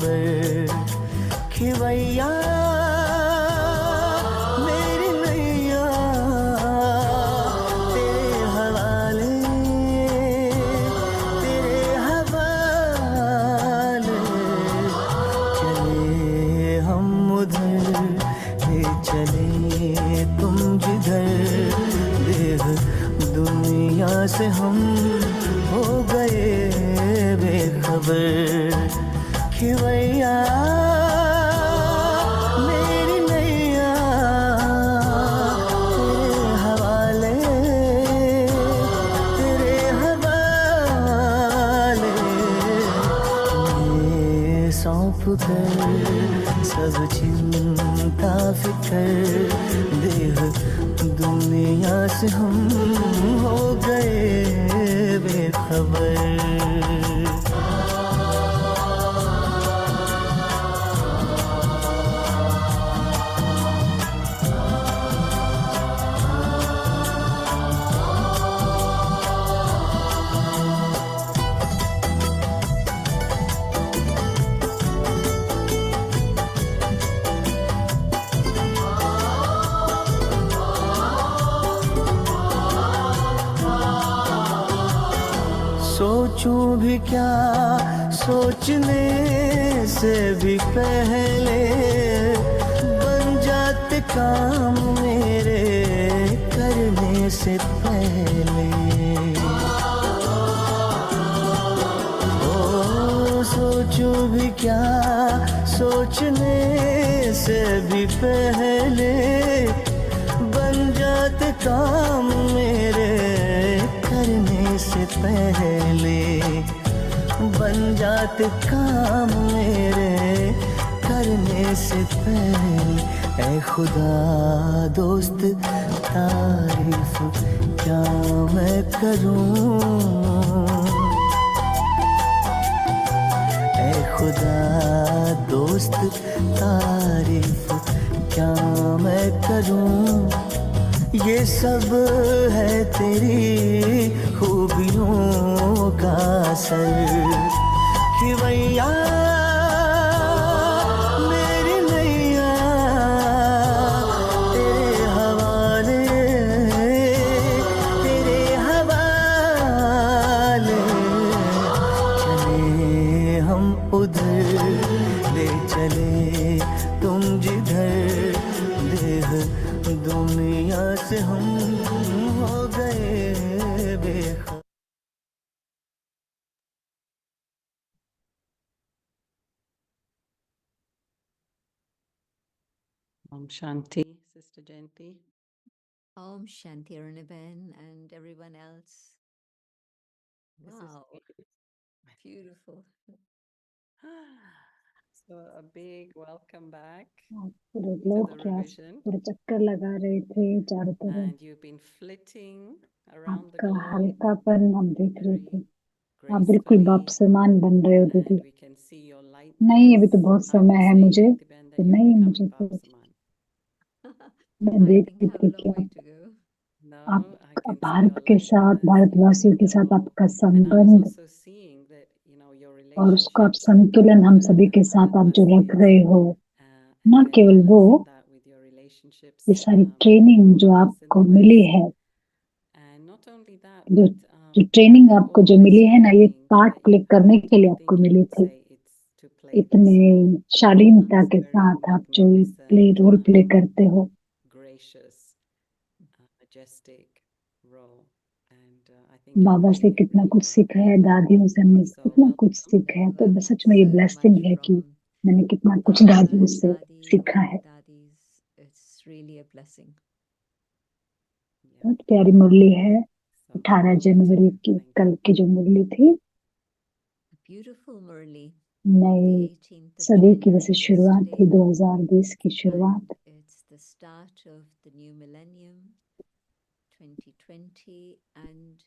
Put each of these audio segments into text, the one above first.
बेखबर। खिवैया मेरी नैया तेरे हवाले, तेरे हवाले। चले हम उधर, ले चले तुम जिधर। देह दुनिया से हम हो गए बेखबर। खिवैया मेरी नैया तेरे हवाले, तेरे हवाले। ये सौंप कर सब चिंता फिकर। देह दुनिया से हम हो गए बेखबर। सोचूं भी क्या सोचने से भी पहले, बन जाते काम मेरे करने से पहले। ओ सोचूं भी क्या सोचने से भी पहले, बन जाते काम मेरे करने से पहले। बन जाते काम मेरे करने से पहले। ऐ खुदा दोस्त तारीफ क्या मैं करूं। ऐ खुदा दोस्त तारीफ क्या मैं करूं। ये सब है तेरी खूबियों का असर। खिवैया मेरी नैया तेरे हवाले, तेरे हवाले। चले हम उधर, ले चले तुम जिधर। देह दुनिया से हम हो गए बेखबर। Om Shanti, Sister Jayanti. Om Shanti, Arnaben, and everyone else. Wow, beautiful. So a big welcome back पूरे to लोग the क्या revision. पूरे चक्कर लगा रहे थे चारों तरफ। And you've been flitting around the आपका globe हल्कापन हम देख रहे थे। very आप बिल्कुल gracefully, बापसमान बन रहे हो दीदी। and we can see your नहीं अभी lightness. तो बहुत I समय would है say, मुझे, Madhuban, तो that you're नहीं becoming मुझे तो Vapsaman. मैं I देख think रही I have a थी long कि way आप to go. No, I आप can see भारत your के साथ lightness, your भारतवासियों के साथ flow. आपका And I was संबंध also seeing that, your और उसको आप relationships संतुलन हम with सभी के साथ आप जो रख Bhartwasis, रहे हो। and ना we are केवल वो, balancing that with your relationships ये सारी with ट्रेनिंग जो us in आपको the मिली West. है, And not only that, जो but जो I ट्रेनिंग think आपको all जो this मिली है ना, ये training part that play you've करने had, के लिए I आपको think you मिली would थी। say it's to play this इतने role. शालीनता It's के very साथ आप जो ये magnificent, रोल प्ले करते हो, gracious, majestic role. And I think you're बाबा से playing it कितना really कुछ well. सीखा है, दादियों से हमने So कितना कुछ welcome. सीखा है। तो Well, सच thanks में ये so ब्लेसिंग much है कि from मैंने कितना कुछ Baba दादियों and से Dadi, सीखा all है। the Dadis. It's really a blessing. Yeah. बहुत प्यारी मुरली है। So 18 over to January you. की Thank कल you. की जो मुरली थी, A beautiful Murli of नई the 18th of सदी की जैसे January शुरुआत थी, yesterday. 2020 की शुरुआत। And it's the start of the new millennium, 2020. And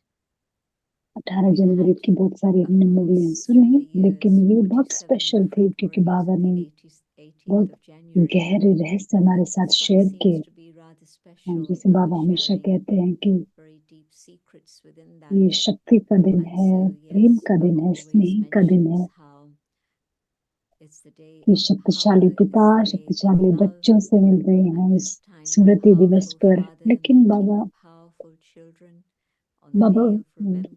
18 we've January had, की बहुत सारी of हमने मुरलियां course, सुनी, through the लेकिन years, ये बहुत 47 स्पेशल थी different क्योंकि Murlis बाबा of ने the 18th बहुत of January. गहरे रहस्य हमारे But साथ this one शेयर seems किए। to be rather और special जैसे in बाबा the हमेशा sharing कहते हैं कि very deep secrets within ये that. शक्ति का दिन And है, so, प्रेम yes, का दिन Baba है, always स्नेह का दिन है। mentions how कि शक्तिशाली पिता शक्तिशाली बच्चों से मिल रहे हैं इस स्मृति दिवस पर। लेकिन बाबा बाबा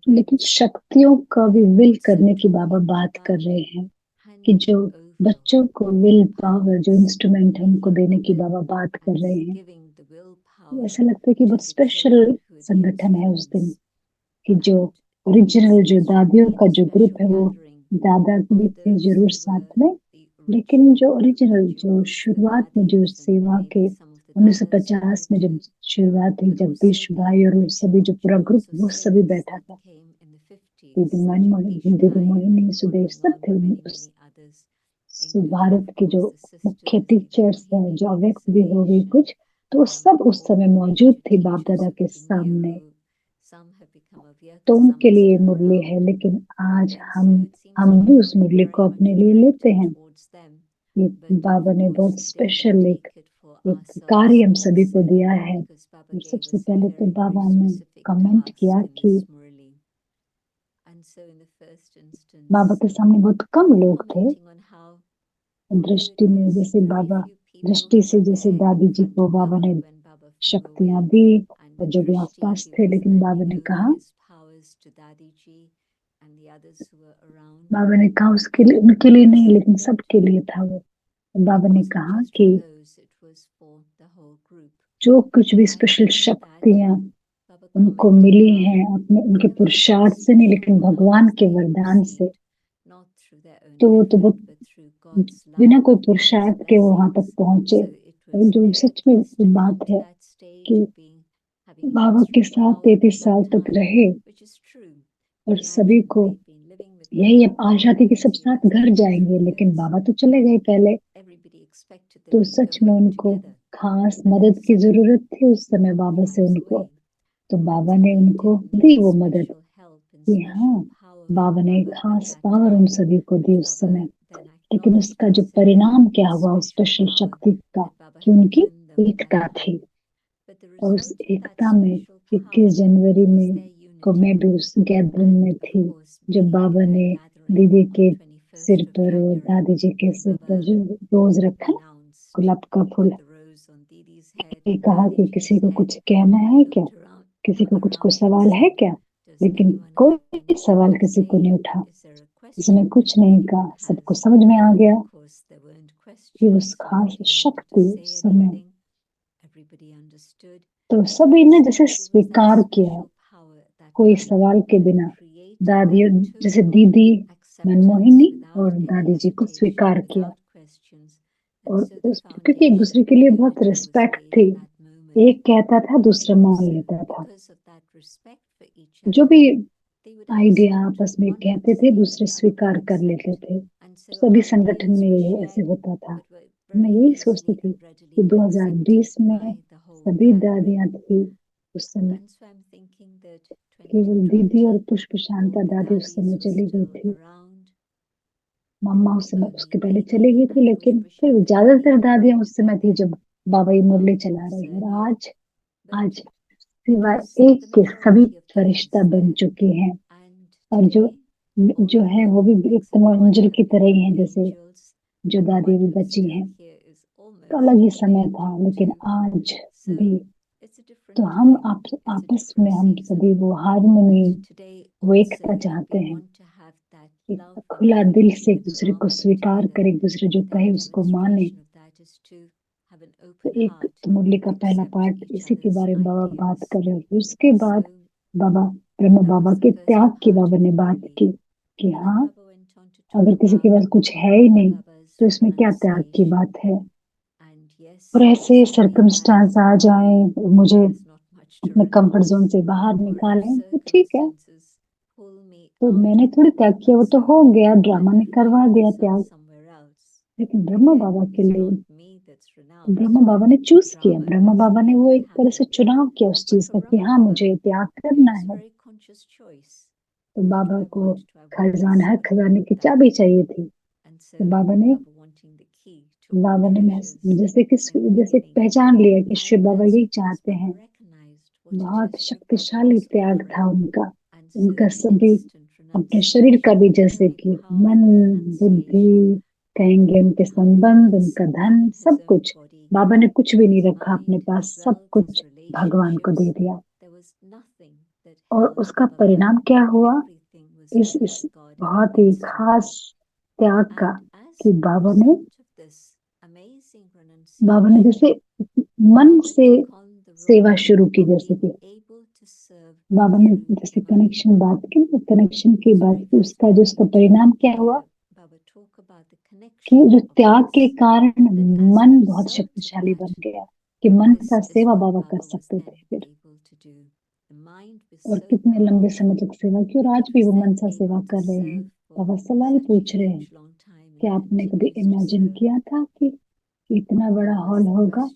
लेकिन शक्तियों का भी विल करने की बाबा बात कर रहे हैं कि जो बच्चों को विल पावर, जो इंस्ट्रूमेंट है उनको देने की बाबा बात कर रहे हैं। ऐसा लगता है कि बहुत स्पेशल संगठन है उस दिन, कि जो ओरिजिनल जो दादियों का जो ग्रुप है वो दादा भी थे जरूर साथ में, लेकिन जो ओरिजिनल जो शुरुआत में जो सेवा के 1950 में जब शुरुआत हुई, जगदीश भाई और वो सभी जो पूरा ग्रुप वो सभी बैठा था। दीदी मोहिनी सुदेश सब थे उस भारत के जो मुख्य टीचर्स हैं, जो अव्यक्त भी हो गई कुछ, तो सब उस समय मौजूद थे बाप दादा के सामने। तो उनके लिए मुरली है, लेकिन आज हम भी उस मुरली को अपने लिए लेते हैं। ये बाबा ने बहुत स्पेशल एक कार्य हम सभी को दिया है। और सबसे पहले तो बाबा ने कमेंट किया कि बाबा के सामने बहुत कम लोग थे दृष्टि में, जैसे बाबा दृष्टि से जैसे दादी जी को बाबा ने शक्तियां दी और जो भी आसपास थे, लेकिन बाबा ने कहा उसके लिए उनके लिए नहीं, लेकिन सबके लिए था वो। बाबा ने कहा कि जो कुछ भी स्पेशल शक्तियां उनको मिली हैं अपने उनके पुरुषार्थ से नहीं, लेकिन भगवान के वरदान से, तो वो तो बहुत बिना कोई पुरुषार्थ के वहां तक पहुंचे। और जो सच में बात है कि बाबा के साथ 33 साल तक रहे और सभी को यही अब आशा थी कि सब साथ घर जाएंगे, लेकिन बाबा तो चले गए पहले। तो सच में उनको खास मदद की जरूरत थी उस समय बाबा से उनको, तो बाबा ने उनको दी वो मदद कि हाँ, बाबा ने एक खास पावर उन सभी को दी उस समय। लेकिन उसका जो परिणाम क्या हुआ उस स्पेशल शक्ति का, कि उनकी एकता थी। और उस एकता में 21 जनवरी में को मैं भी उस गैदरिंग में थी, जब बाबा ने दीदी के सिर पर और दादी जी के सिर पर जो रोज रखा गुलाब का फूल, कहा कि किसी को कुछ कहना है क्या, किसी को कुछ सवाल है क्या, लेकिन कोई सवाल किसी को नहीं उठा, किसी ने कुछ नहीं कहा, सबको समझ में आ गया कि उस खास शक्ति उस समय। तो सभी ने जैसे स्वीकार किया, कोई सवाल के बिना, दादी जैसे दीदी मनमोहिनी और दादी जी को स्वीकार किया। और क्योंकि एक दूसरे के लिए बहुत रिस्पेक्ट थी, एक कहता था दूसरा मान लेता था, जो भी आइडिया आपस में कहते थे दूसरे स्वीकार कर लेते थे। सभी संगठन में यही ऐसे होता था। मैं यही सोचती थी कि 2020 में सभी दादियां थी उस समय, केवल दीदी और पुष्प शांता दादी उस समय चली गई थी, मम्मा उस समय उसके पहले चली गई थी, लेकिन फिर ज्यादातर दादियां उस समय थी जब बाबा ये मुरली चला रहे हैं। और आज सिवाय एक के सभी फरिश्ता बन चुके हैं, और जो जो है वो भी एकदम अंजल की तरह ही है, जैसे जो दादी भी बची हैं। तो अलग ही समय था, लेकिन आज भी तो हम आपस में हम सभी वो हारमोनी, वो एकता चाहते हैं, एक खुला दिल से एक दूसरे को स्वीकार कर, एक दूसरे जो कहे उसको माने। तो एक तो मुरली का पहला पार्ट इसी के बारे में बाबा बात कर रहे हैं। उसके बाद बाबा ब्रह्म बाबा के त्याग की बाबा ने बात की कि हाँ, अगर किसी के पास कुछ है ही नहीं तो इसमें क्या त्याग की बात है। और ऐसे सर्कमस्टांस आ जाए, मुझे अपने कंफर्ट जोन से बाहर निकालें, तो ठीक है, तो मैंने थोड़ी त्याग किया, वो तो हो गया, ड्रामा ने करवा दिया त्याग। लेकिन ब्रह्मा बाबा के लिए ब्रह्मा बाबा ने चूज किया, ब्रह्मा बाबा ने वो एक तरह से चुनाव किया उस चीज का कि हाँ मुझे त्याग करना है। तो बाबा को हर खजाने की चाबी चाहिए थी, तो बाबा ने जैसे पहचान लिया कि शिव बाबा यही चाहते हैं। बहुत शक्तिशाली त्याग था उनका सभी अपने शरीर का भी, जैसे कि मन, बुद्धि, कहेंगे उनके संबंध, उनका धन, सब कुछ। बाबा ने कुछ भी नहीं रखा अपने पास, सब कुछ भगवान को दे दिया। और उसका परिणाम क्या हुआ, इस बहुत ही खास त्याग का, कि बाबा ने जैसे मन से सेवा शुरू की। जैसे कि बाबा ने जैसे कनेक्शन बात की, कनेक्शन की बात की, उसका जो उसका परिणाम क्या हुआ कि जो त्याग के कारण मन बहुत शक्तिशाली बन गया, कि मन का सेवा बाबा कर सकते थे फिर। और कितने लंबे समय तक सेवा की, और आज भी वो मनसा सेवा कर रहे हैं। बाबा सवाल पूछ रहे हैं कि आपने कभी इमेजिन किया था कि इतना बड़ा हॉल होगा?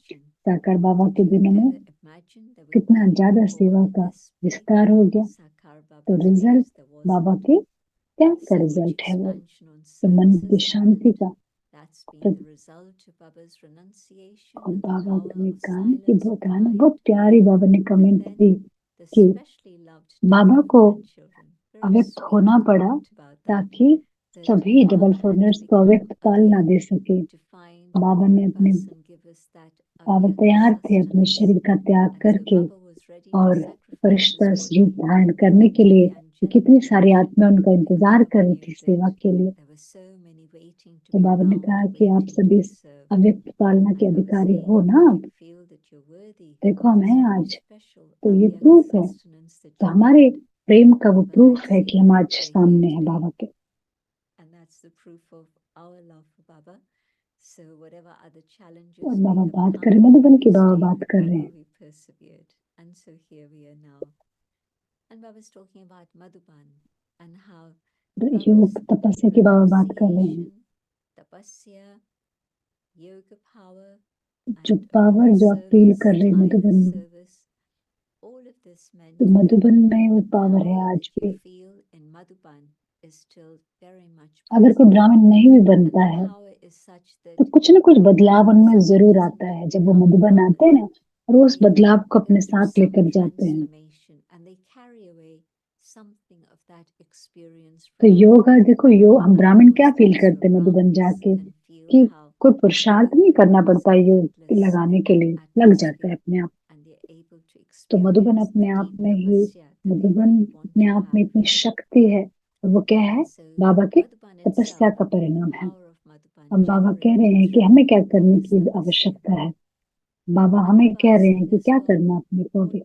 साकार बाबा के दिनों में कितना ज्यादा सेवा का विस्तार हो गया। तो रिजल्ट बाबा के त्याग का रिजल्ट है वो, तो मन की शांति का। तो और बाबा ने कहा कि बहुत प्यारी बाबा ने कमेंट दी कि बाबा को अव्यक्त होना पड़ा ताकि सभी डबल फोर्डर्स को अव्यक्त काल ना दे सके। बाबा ने अपने बाबा तैयार थे अपने शरीर का त्याग करके और फरिश्ता रूप धारण करने के लिए। कितनी सारी आत्मा उनका इंतजार कर रही थी सेवा के लिए। तो बाबा ने कहा कि आप सभी अव्यक्त पालना के अधिकारी हो ना। अब देखो हम हैं आज, तो ये प्रूफ है। तो हमारे प्रेम का वो प्रूफ है कि हम आज सामने हैं बाबा के। और बाबा बात करें, मधुबन की बाबा बात कर रहे हैं। योग तपस्या की बाबा बात कर रहे हैं। जो पावर जो आप फील कर रहे हैं मधुबन में, तो मधुबन में वो पावर है आज भी। अगर कोई ब्राह्मण नहीं भी बनता है तो कुछ ना कुछ बदलाव उनमें जरूर आता है। जब वो मधुबन आते हैं ना, और वो उस बदलाव को अपने साथ लेकर जाते हैं। तो योगा देखो, हम ब्राह्मण क्या फील करते हैं मधुबन जाके, कि कोई पुरुषार्थ नहीं करना पड़ता योग लगाने के लिए, लग जाता है अपने आप। तो मधुबन अपने आप में ही, मधुबन अपने आप में इतनी शक्ति है। और वो क्या है, बाबा के तपस्या का परिणाम है। अब बाबा कह रहे हैं कि हमें क्या करने की आवश्यकता है। बाबा हमें कह रहे हैं कि क्या करना अपने को भी,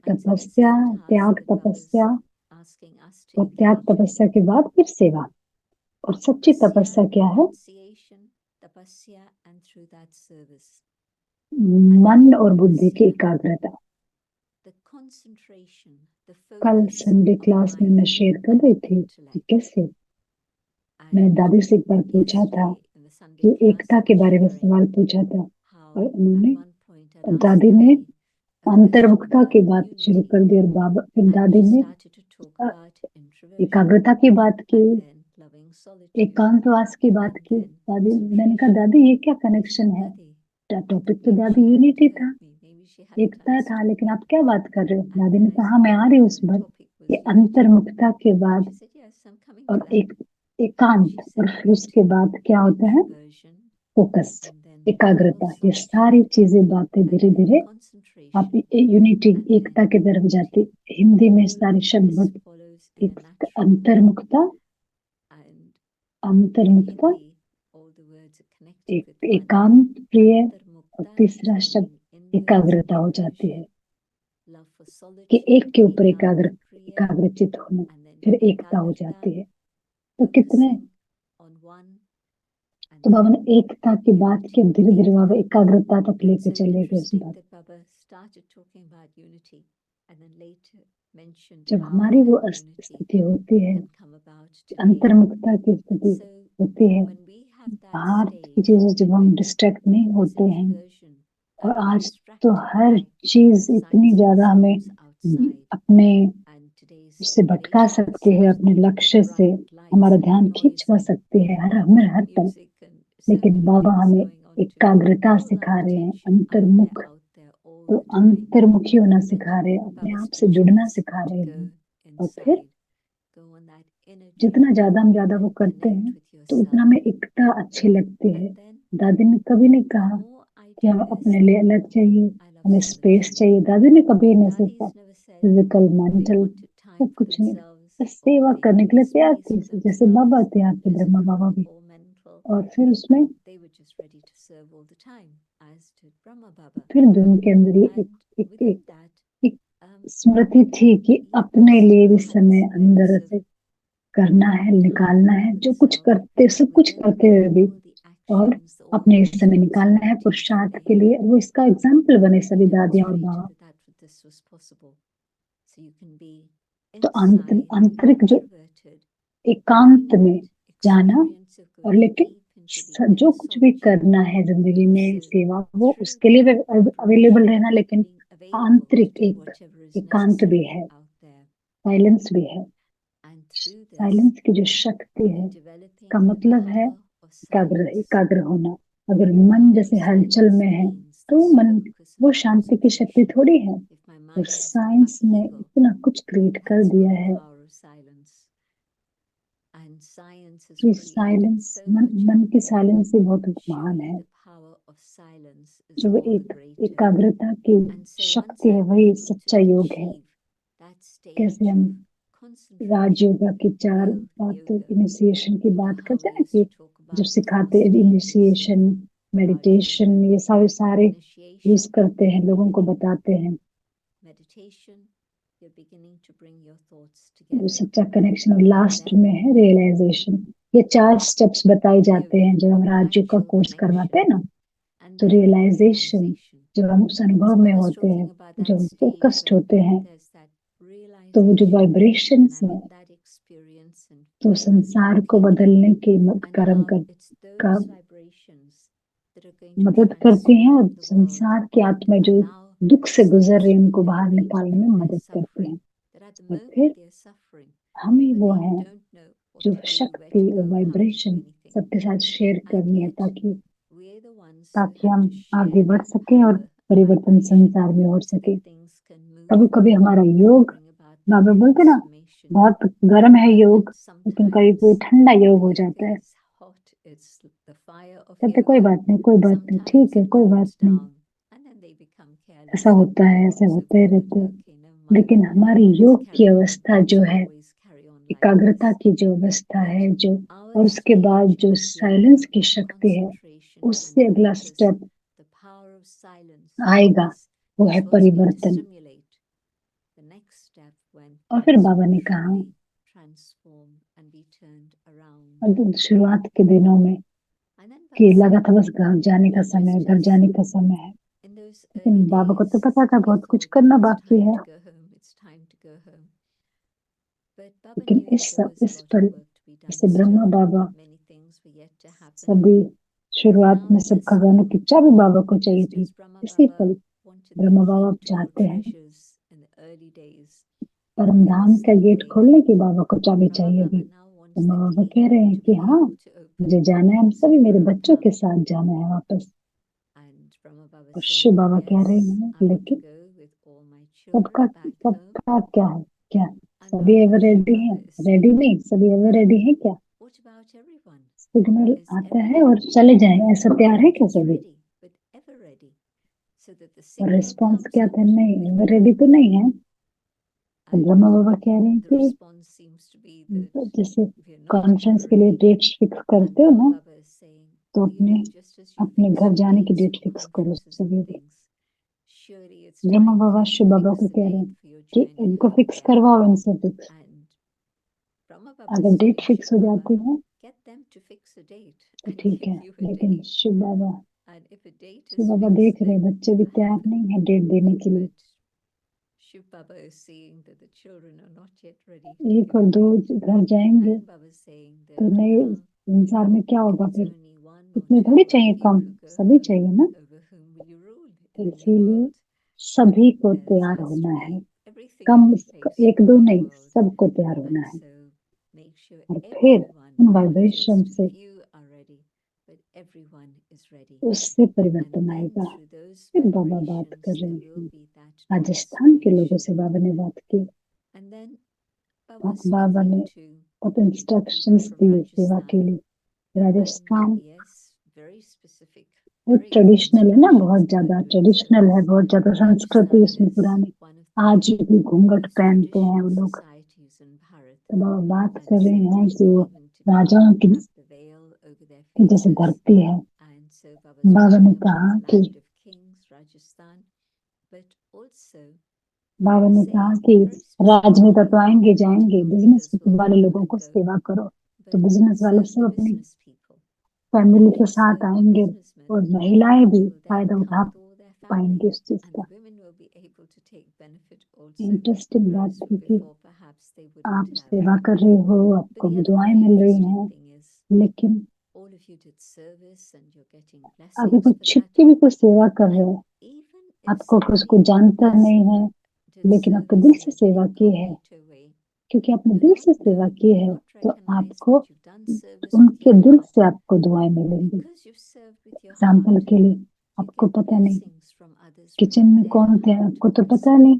तपस्या, त्याग, तपस्या, और त्याग तपस्या के बाद फिर सेवा। और सच्ची तपस्या क्या है, मन और बुद्धि की एकाग्रता। कल संडे क्लास में मैं शेयर कर रही थी कि कैसे मैंने दादी से एक बार पूछा था कि एकता के बारे में सवाल पूछा था, और उन्होंने, दादी ने अंतर्मुखता की बात शुरू कर दी, और बाबा फिर दादी ने एकाग्रता की बात की, एकांतवास की बात की। दादी, मैंने कहा दादी ये क्या कनेक्शन है? टॉपिक तो दादी यूनिटी था, एकता था, लेकिन आप क्या बात कर रहे हो? दादी ने कहा मैं आ रही हूँ उस पर। ये अंतर्मुखता के बाद और एकांत, और फिर उसके बाद क्या होता है, फोकस, एकाग्रता। ये सारी चीजें बातें धीरे धीरे आप यूनिटी, एकता की तरफ जाती। हिंदी में सारे शब्द बहुत, अंतर्मुखता, अंतर्मुखता, एकांत प्रिय, और तीसरा शब्द एकाग्रता हो जाती है, कि एक के ऊपर एकाग्रचित होना, फिर एकता हो जाती है। तो कितने, तो बाबा ने एकता की बात की, धीरे धीरे बाबा एकाग्रता तक लेके चले गए उस बात। जब हमारी वो स्थिति होती है, अंतर्मुखता की स्थिति होती है, बाहर की चीजों जब हम डिस्ट्रैक्ट नहीं होते हैं, और आज तो हर चीज इतनी ज्यादा हमें अपने उससे भटका सकती है, अपने लक्ष्य से हमारा ध्यान खींचवा सकती है हर पल। लेकिन बाबा हमें एकाग्रता सिखा रहे हैं, अंतर्मुख, तो अंतर्मुखी होना सिखा रहे हैं, अपने आप से जुड़ना सिखा रहे हैं। और फिर जितना ज्यादा हम ज्यादा वो करते हैं तो उतना हमें एकता अच्छी लगती है। दादी ने कभी नहीं कहा कि हम अपने लिए अलग चाहिए, हमें स्पेस चाहिए। दादी ने कभी नहीं सोचा फिजिकल मेंटल सब कुछ नहीं, बस सेवा करने के लिए तैयार थी, जैसे बाबा तैयार थे, ब्रह्मा बाबा भी। और फिर उसमें फिर भी उनके अंदर ये एक स्मृति थी कि अपने लिए भी समय अंदर से करना है, निकालना है, जो कुछ करते सब कुछ करते हुए भी, और अपने लिए समय निकालना है पुरुषार्थ के लिए। वो इसका एग्जाम्पल बने सभी दादियां और बाबा। तो आंतरिक जो एकांत में जाना, और लेकिन जो कुछ भी करना है जिंदगी में सेवा, वो उसके लिए अवेलेबल रहना, लेकिन आंतरिक एक एकांत भी है, साइलेंस भी है। साइलेंस की जो शक्ति है, का मतलब है एकाग्र होना। अगर मन जैसे हलचल में है तो मन, वो शांति की शक्ति थोड़ी है। और साइंस ने इतना कुछ क्रिएट कर दिया है कि साइलेंस, मन की साइलेंस ही बहुत महान है। जो एक एकाग्रता की शक्ति है, वही सच्चा योग है। कैसे हम राजयोगा की 4 बात, इनिशिएशन की बात करते हैं ना, कि जब सिखाते हैं इनिशिएशन, मेडिटेशन, ये सारे यूज करते हैं, लोगों को बताते हैं। वो सच्चा कनेक्शन, और लास्ट में है रियलाइजेशन। ये 4 स्टेप्स बताए जाते हैं जब हम राजयोग का कोर्स करवाते हैं ना। तो रियलाइजेशन, जब हम उस अनुभव में होते हैं, जब हम फोकस्ड होते हैं, तो वो जो वाइब्रेशंस है, तो संसार को बदलने के कर्म का मदद करते हैं, और संसार की आत्मा जो दुख से गुजर रही है उनको बाहर निकालने में मदद करते हैं। और फिर हमें वो है जो शक्ति और वाइब्रेशन सबके साथ शेयर करनी है, ताकि हम आगे बढ़ सके और परिवर्तन संसार में हो सके। कभी कभी हमारा योग, बाबा बोलते ना, बहुत गर्म है योग, लेकिन कभी कोई ठंडा योग हो जाता है। कहते कोई बात नहीं, कोई बात नहीं, ठीक है, कोई बात नहीं, ऐसा होता है, ऐसा होते ही रहते हैं। लेकिन हमारी योग की अवस्था जो है, एकाग्रता की जो अवस्था है, जो, और उसके बाद जो साइलेंस की शक्ति है, उससे अगला स्टेप आएगा, वो है परिवर्तन। और फिर बाबा ने कहा, शुरुआत के दिनों में कि लगा था बस घर जाने का समय, घर जाने का समय है, लेकिन बाबा को तो पता था बहुत कुछ करना बाकी है। लेकिन इस पर जैसे ब्रह्मा बाबा सभी शुरुआत में सब खजानों की चाबी बाबा को चाहिए थी, इसी पल ब्रह्मा बाबा चाहते हैं परम धाम का गेट खोलने की बाबा को चाबी चाहिए भी। ब्रह्मा बाबा कह रहे हैं कि हाँ, मुझे जाना है, हम सभी मेरे बच्चों के साथ जाना है वापस। और शिव बाबा कह रहे हैं, लेकिन सबका क्या है, क्या सभी एवर रेडी हैं? रेडी नहीं, सभी एवर रेडी हैं क्या? सिग्नल आता है और चले जाएं, ऐसा तैयार है क्या सभी? और रिस्पॉन्स क्या था? नहीं, एवर रेडी तो नहीं है। तो ब्रह्मा बाबा कह रहे हैं कि जैसे कॉन्फ्रेंस के लिए डेट्स फिक्स करते हो ना, तो अपने घर जाने की डेट फिक्स करो सभी। ब्रह्मा बाबा शिव बाबा को कह रहे हैं कि इनको फिक्स करवाओ, इनसे फिक्स। अगर डेट फिक्स हो जाती है तो ठीक है, लेकिन शिव बाबा देख रहे बच्चे भी तैयार नहीं है डेट देने के लिए। 1 और 2 घर जाएंगे तो नए संसार में क्या होगा फिर? इतने थोड़ी चाहिए, कम सभी चाहिए ना। तो इसीलिए सभी को तैयार होना है, कम 1 2 नहीं, सबको तैयार होना है। और फिर उन वाइब्रेशन से उससे परिवर्तन आएगा। फिर बाबा बात कर रहे हैं, राजस्थान के लोगों से बाबा ने बात की। बाबा ने बहुत इंस्ट्रक्शंस दिए सेवा के लिए। राजस्थान yes, very specific, वो very ट्रेडिशनल है ना, instructions बहुत for ज्यादा doing ट्रेडिशनल है, service. बहुत ज्यादा संस्कृति उसमें Rajasthan पुरानी। is one of the आज भी घूंघट most पहनते हैं वो traditional लोग। societies in Bharat, तब आप बात and कर रहे हैं certainly कि वो even today राजाओं की have the veil over their जैसे faces. धरती है। And so Baba's बाबा ने talking about कहा the कि land of kings, Rajasthan, but also बाबा ने कहा saying कि very specifically राजनेता तो आएंगे जाएंगे, political बिजनेस leaders will वाले come लोगों and को go, सेवा करो। तो but बिजनेस वाले serve सब the अपनी business people. Family And if के you साथ serve the आएंगे businessmen, और महिलाएं भी they will then फायदा come उठा with all their पाएंगे family, उस चीज and का। the women will be able to take benefit also, interesting बात whereas थी कि before perhaps they wouldn't आप have. सेवा कर रहे हो, But आपको the other दुआएं very मिल रही interesting हैं, thing is लेकिन all of you did service and you're getting अभी blessings कोई for छिप that. के भी कोई सेवा कर रहे And हैं, even if आपको उसको somebody जानता has नहीं है, did लेकिन आपके service दिल in से an सेवा की है, incognito way, क्योंकि आपने you're दिल not से सेवा known, की you're है, not तो recognized, आपको but you've done service with उनके your दिल heart. से आपको दुआएं मिलेंगी। Because you've served with your example heart, के लिए you आपको get पता नहीं blessings from others kitchen from में their कौन थे, heart आपको तो पता also. नहीं।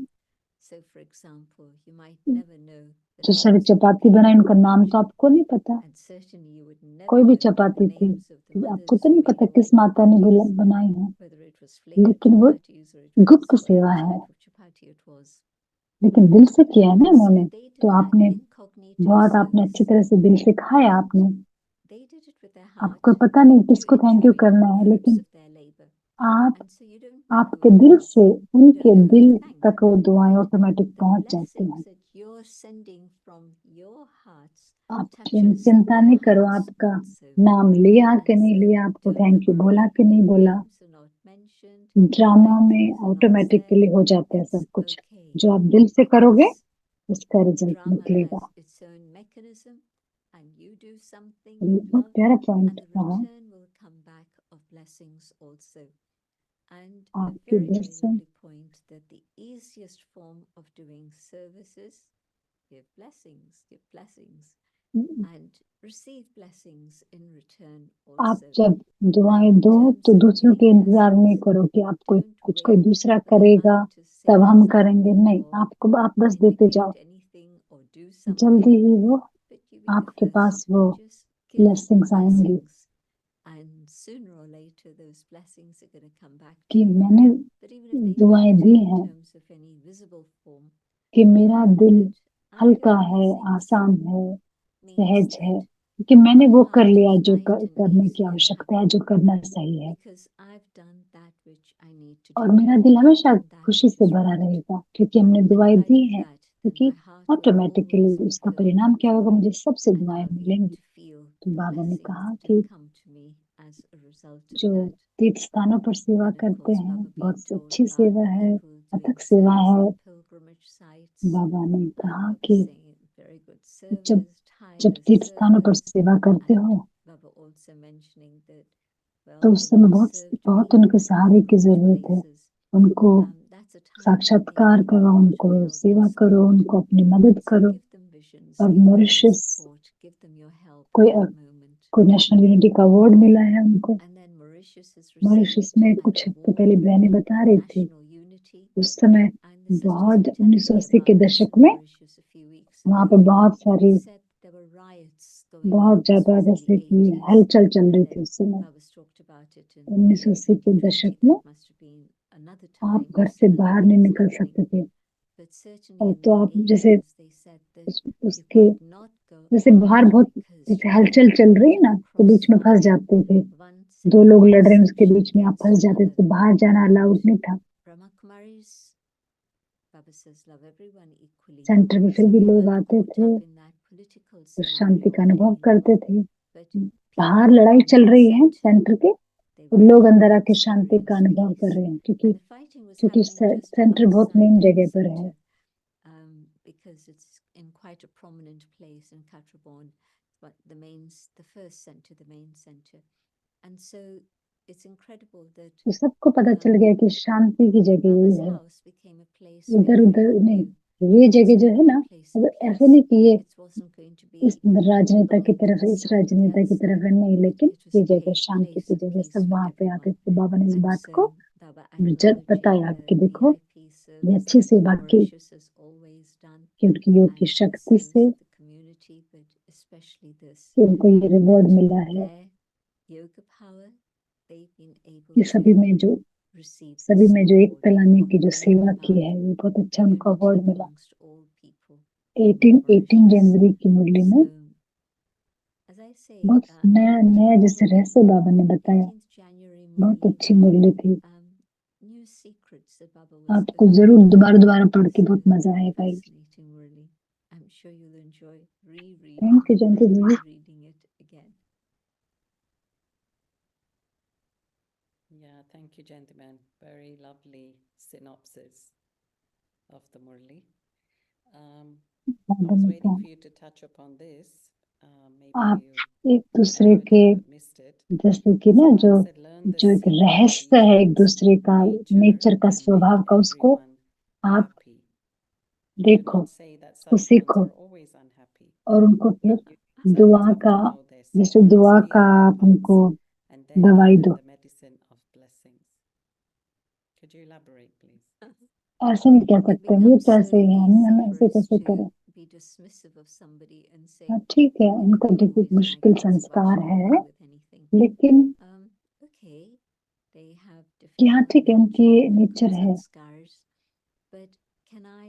So, for example, you might never know the जो सारी names of the chapati people बनाई in उनका the नाम तो kitchen, आपको नहीं पता। and certainly you would कोई never भी know the चपाती थी names of the तो आपको mothers तो who नहीं made पता all किस the माता ने chapatis, बनाई है, whether it was flavored लेकिन वो chapatis or it गुप्त was सेवा whatever है, type of chapati it was. लेकिन दिल से किया है ना So उन्होंने। they did तो that आपने incognito बहुत आपने अच्छी service, तरह से दिल से खाया and आपने। they did it with their heart. आपको पता नहीं You किसको थैंक यू enjoy करना the है, fruits लेकिन of their labor, आप and so you don't know who आपके it दिल was, से you उनके don't know who दिल to thank, तक वो दुआएं but ऑटोमेटिक the पहुंच जाती हैं। blessings that you're sending from your hearts आप touches चिंता their नहीं करो hearts आपका also. नाम लिया कि And नहीं so लिया, आपको don't थैंक यू worry बोला कि that नहीं बोला। names are not mentioned, drama right में things are not said. Automatically हो जाता है It's सब कुछ। okay जो आप दिल से करोगे because उसका रिजल्ट drama निकलेगा। has its own mechanism, and you do something ये with बहुत love, प्यारा पॉइंट and the कहा return will come back of blessings also. And a आपके very, दिल very से। lovely point that the easiest form of doing services, give blessings, and receive blessings in return आप also. जब दुआएं And in दो terms तो of दूसरों giving के इंतजार नहीं blessings, करो कि आप कोई don't कुछ कोई wait दूसरा for the करेगा other to say तब हम करेंगे, something नहीं, or आपको आप बस देते जाओ, indicate anything or do something, जल्दी ही वो but you be the आपके पास first. वो Just give ब्लेसिंग्स आएंगी blessings, and sooner or later those blessings are going to come back to कि you. मैंने But even if they दुआएं don't the in हैं terms of any visible form, कि the मेरा fact दिल that I हल्का give है, blessings आसान है, means सहज है, that क्योंकि मैंने my वो कर heart लिया is जो light and करने की easy and आवश्यकता है, happy जो करना सही है, because I've done that which I need to और do. मेरा दिल I've हमेशा done that खुशी which से is भरा right. रहेगा क्योंकि हमने And दुआएं if I दी do हैं। that, then क्योंकि my heart will automatically always be उसका filled परिणाम with क्या होगा, joy, मुझे सबसे and दुआएं I'll be able मिलेंगी। to feel तो the बाबा ने blessings कहा that कि have come to me as a result of जो that. तीर्थ स्थानों पर सेवा And of करते course, हैं Baba being बहुत told अच्छी about सेवा है, people doing अथक सेवा service है। in pilgrimage sites, बाबा ने and कहा Baba कि saying very good जब service, जब tireless तीर्थ स्थानों पर service, सेवा करते and हो Baba also mentioning that, तो well, उस when समय you've बहुत served बहुत people उनके at सहारे की pilgrimage जरूरत है। places, उनको that's a time when they साक्षात्कार need a करो, lot उनको of help सेवा and करो, support. उनको अपनी मदद And so करो। give them visions, और give them your Mauritius support, give them your help कोई in that moment. कोई नेशनल यूनिटी का अवार्ड मिला है उनको। And then Mauritius has Mauritius received में an कुछ हफ्ते award पहले बहनें बता for रही थी, national unity. उस समय And the sisters बहुत were telling me 1980 के about दशक में Mauritius a few weeks वहां ago. पे बहुत They सारी said there were riots going on. बहुत This ज्यादा was in the जैसे कि 80s. हलचल चल रही And थी then उस समय Baba's talked about it in the year 1980 के 2020. दशक में। That must have been another आप time घर where से similar बाहर नहीं things निकल happening. सकते थे, But certainly और in तो the आप जैसे 80s, they said that you उसके could not go जैसे बाहर out बहुत because जैसे you हलचल चल रही है wanted ना, to तो cross बीच में फंस one जाते थे। दो sector, लोग one लड़ रहे हैं, उसके section बीच में आप against फंस जाते थे, another. तो बाहर जाना And अलाउड नहीं था। Brahma Kumaris, Baba says, love everyone equally. Centre में फिर So भी we लोग weren't आते caught थे up in that political और शांति का scenario अनुभव again. करते थे। But बाहर people लड़ाई had चल रही है consent. सेंटर के, They और were लोग able अंदर to आके शांति का experience अनुभव कर peace. रहे हैं, And the fighting was क्योंकि happening just सेंटर बहुत outside मेन the जगह पर है। center, because it's in quite a prominent place in Katrabon, but the first center, the main center. And so it's incredible that तो सबको पता चल गया कि शांति की जगह यही Baba's है, house became a place where इधर उधर everyone नहीं। knew ये that जगह it's जो going to है be ना, a place of मतलब ऐसे peace. नहीं कि ये It wasn't going to इस be राजनेता की belong to तरफ है, this इस side or the राजनेता other की तरफ side, है, नहीं, but लेकिन it was ये a जगह शांति place की of जगह, peace सब for वहां पे आते everyone. थे। बाबा ने इस And बात so को Baba जब बताया acknowledging कि the देखो VIP ये service अच्छी that सेवा की, Mauritius has always done, कि उनकी योग की and शक्ति also से the community, but especially this, कि उनको ये रिवॉर्ड that मिला with है their yoga power, they've been able कि to सभी में जो receive सभी this में जो award एकता लाने of की जो bringing सेवा की about है वो बहुत अच्छा उनको unity अवार्ड मिला। amongst all people. 18 जनवरी की मुरली में So, as I say, बहुत नया नया जैसे रहस्य बाबा ने बताया, 18th January बहुत Murli, अच्छी मुरली थी। new secrets that Baba was आपको opening. जरूर दोबारा दोबारा पढ़ के It's बहुत a मजा very आएगा। fascinating Murli. I'm sure you'll enjoy rereading thank you Jayanti and ji. rereading it again. Yeah, thank you, gentlemen. Very lovely synopsis of the Murli. I was waiting for you to touch upon this. Maybe आप you एक दूसरे remembered के it but missed it. जैसे कि ना So जो Baba said, learn the जो एक secret रहस्य है एक details दूसरे of का nature नेचर का and स्वभाव make का, उसको everyone आप happy. Do देखो, not say that उसको such ones सीखो are always unhappy. और उनको फिर You first दुआ have का, to know their जैसे secrets, दुआ का feel their आप उनको pulse, and then दवाई give them दो। the medicine of blessings. Could you elaborate, please? ऐसे नहीं कह It सकते, ये becomes तो so ऐसे ही है, easy हम for ऐसे us कैसे to करें। be dismissive of somebody and say, हाँ ठीक है, "Oh, उनका they देखो always like मुश्किल this, why संस्कार should I है, bother with anything?" लेकिन Okay, they have कि हाँ difficult ठीक है उनकी nature, नेचर difficult है, sanskars, but can I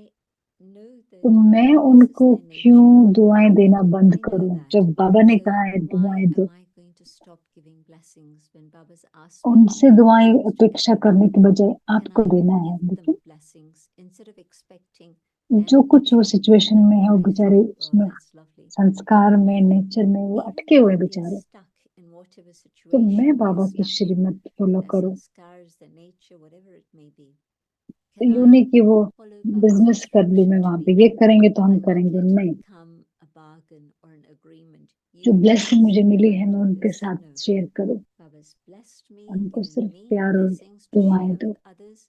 know that तो मैं this is उनको their क्यों nature? दुआएं देना बंद I know करूं? that. जब बाबा ने So कहा है why दुआएं am दो, I going to stop giving blessings when Baba's asked me उनसे दुआएं blessings to give अपेक्षा them? करने के बजाय Can आपको I देना है। give them लेकिन blessings instead of expecting जो them कुछ to वो treat me सिचुएशन में है, and वो I बेचारे think, well, उसमें that's lovely. संस्कार But में, नेचर में वो even अटके हुए though they're बेचारे, stuck in whatever तो मैं situation बाबा they're की stuck in, Shrimad follow their करूं। sanskars, their nature, whatever it may be, तो can यूं I नहीं कि वो follow Baba's बिजनेस कर लूं मैं instruction वहां to पे, me ये करेंगे तो हम and not करेंगे, let it नहीं। become a bargain or an agreement? जो You do ब्लेसिंग this मुझे and मिली I है मैं do उनके this. साथ No. शेयर करूं, Baba's blessed me, उनको given सिर्फ me प्यार और blessings to दुआएं share दो, with others.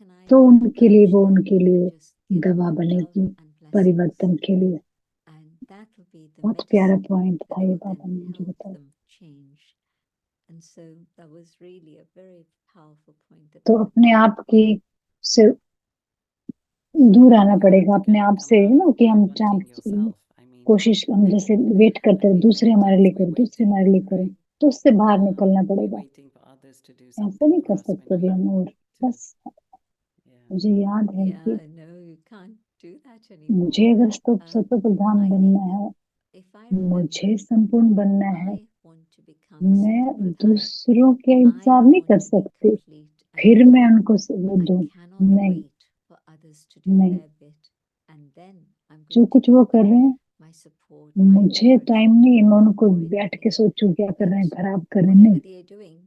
Can I तो उनके लिए, nourish वो them उनके लिए and just give दवा them love बनेगी and blessings? परिवर्तन के लिए। And that will be the बहुत प्यारा medicine पॉइंट that था ये, will बाबा then ने मुझे help बताया। them change. And so that was really a very powerful point that तो Baba अपने made. आप की से So दूर then आना you have पड़ेगा, to अपने kind of आप come से, out of कि हम wanting yourself. I mean, कोशिश, हम जैसे वेट करते हैं when we दूसरे हमारे लिए meditate, we're करें, दूसरे waiting, हमारे लिए करें, right? तो उससे बाहर निकलना We're पड़ेगा। waiting for others to do ऐसे something नहीं for कर us when सकते we भी हम। और to, बस yeah. मुझे याद है कि Yeah, no, you can't do that anymore. मुझे अगर सत्य प्रधान I बनना think है, if I मुझे remember, संपूर्ण बनना है, I want to become मैं Satapradhan. दूसरों के I इंतजार नहीं want कर to be सकती, complete and फिर मैं full. उनको वो I दूं। cannot नहीं, wait for others to do नहीं, their bit. And then I'm जो going to कुछ वो give कर them रहे हैं, my support, my मुझे टाइम encouragement, नहीं, मैं my love उनको or बैठ के anything. सोचूं क्या कर रहे हैं, But खराब कर रहे हैं, whatever नहीं। they're doing,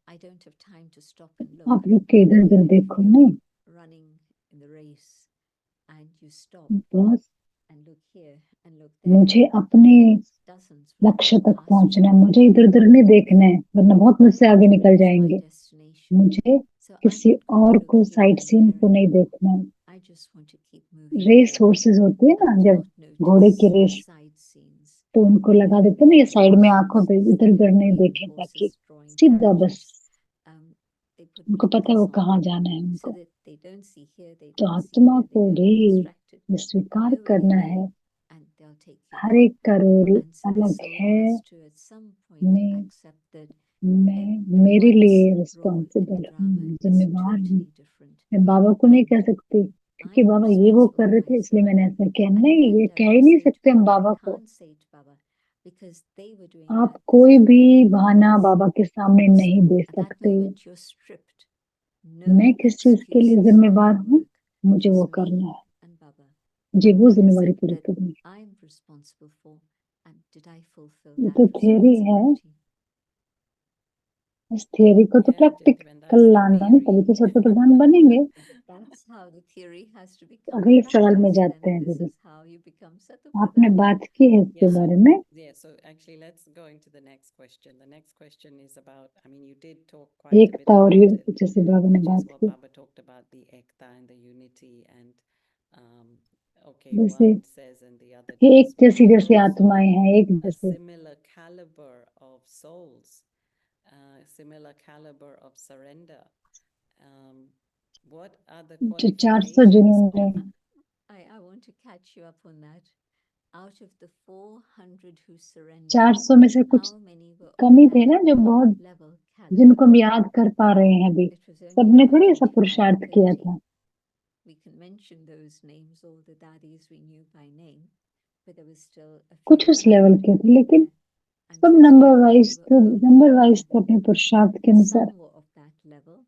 I don't have time to stop and आप look. रुक के इधर उधर But if देखो, नहीं। you're running in the race and you stop बस and look here and look there, मुझे अपने dozens will लक्ष्य go तक past पहुंचना है, you. मुझे इधर उधर नहीं देखना है, वरना बहुत I मुझसे want आगे to निकल reach my जाएंगे। destination. मुझे So I'm किसी not going और to look को here sight and scene there को and नहीं there. देखना है। I just want to keep moving race forward horses होती है ना, and जब not घोड़े की notice रेस, side scenes तो उनको and लगा देते हैं ना everybody ये साइड में आंखों else पे, इधर उधर नहीं waving देखें, ताकि horses, drawing सीधा बस carriages. They put उनको पता है blinkers वो on कहाँ जाना है so उनको। that they don't see here, they तो don't see आत्मा there, they को don't भी get distracted. ये They स्वीकार know where करना they're है, going and they'll take you her there. एक का रोल And so the अलग soul है। has to at some point मैं accept that मेरे लिए everyone's role in responsible the हूँ, drama is जिम्मेवार हूँ। totally different. मैं बाबा को नहीं कह सकती क्योंकि I'm बाबा ये वो कर responsible रहे for थे इसलिए myself. मैंने ऐसा किया, And in नहीं, ये fact, I कह ही would नहीं say to सकते हम Baba, बाबा I को। can't say to Baba because they were doing आप that. This कोई is what भी they were doing. बहाना बाबा के सामने नहीं Impossible. दे At that सकते। moment, you're stripped. No मैं किस चीज के लिए excuses जिम्मेवार can हूँ, work. मुझे वो Just करना me है, and Baba. मुझे वो What is जिम्मेवारी it पूरी that करनी है। I'm responsible for? And did I fulfill ये that तो थियरी है, responsibility? इस थियरी को तो Yeah, gentlemen, practical that's the लाना है, तभी theory. तो सत्य प्रधान बनेंगे। That's how the theory has to become अगले सवाल में practiced, जाते and हैं this दीदी, is how you become आपने Satapradhan. बात की है इसके Yeah, so बारे में। yeah, so actually let's go into the next question. The next question is about, I mean, you did talk quite a bit एकता और about it, जैसे बाबा ने which बात is what की, Baba talked about, the ekta and the unity, and okay, जैसे one says and the other ये एक does, but जैसी there are जैसी also आत्माएं हैं, एक a जैसे, similar caliber of souls, similar caliber of surrender. What are the जो 400 qualifications जिन्होंने of I want to catch you up on that. out of the 400 who surrendered, 400 में से कुछ how many were come he on थे ना that जो बहुत level caliber? जिनको हम याद कर पा रहे हैं अभी. It was only सबने about थोड़ी ऐसा 25, पुरुषार्थ किया 30. था. We can mention those names, all the daddies we knew by name, but there was still a few कुछ उस लेवल hundred के थे, लेकिन there. And सब so number still wise we तो were over number wise that थे अपने level. पुरुषार्थ के अनुसार. Some were of that level,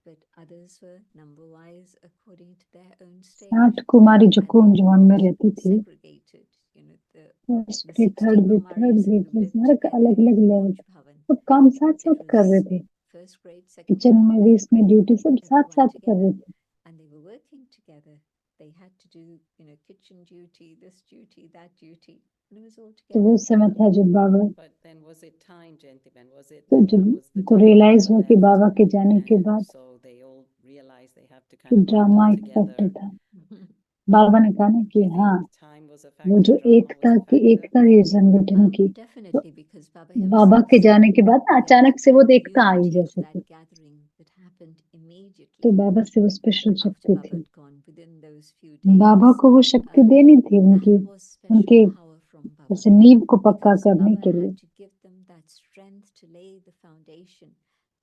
but others were number wise according to their own stage. 60 कुमारी जो And they कुंज were में not रहती थी, segregated, you know, the first 60 grade, third grade, Kumaris who lived हर एक together अलग in अलग level. Bhavan. सब काम साथ It साथ कर रहे was थे. first grade, second kitchen grade, में भी third इसमें grade, ड्यूटी सब साथ everyone साथ कर रहे together. थे. And they were working together. They had to do, you know, kitchen duty, this duty, that duty. And it was all तो वो together. समय था जब बाबा, But then was it time, Gentiman? Was it तो that जब that was the उनको time realise Baba हुआ कि left? बाबा के जाने के And बाद so they all realized they have to कि kind of ड्रामा bundle एक फैक्टर together. था. बाबा ने कहा ना Do कि you हाँ, think time was a वो factor, जो drama was एकता a की factor? एकता थी संगठन की, तो Definitely, because Baba Baba himself के said जाने के बाद ना there अचानक was से वो that Ekta I unity to जैसे that कि. gathering that happened तो immediately बाबा से वो स्पेशल after शक्ति Baba थी. had gone within those few days. बाबा को वो शक्ति देनी थी उनकी, That was special उनके power from Baba. जैसे नींव को पक्का Because करने Baba के लिए. had to give them that strength to lay the foundation.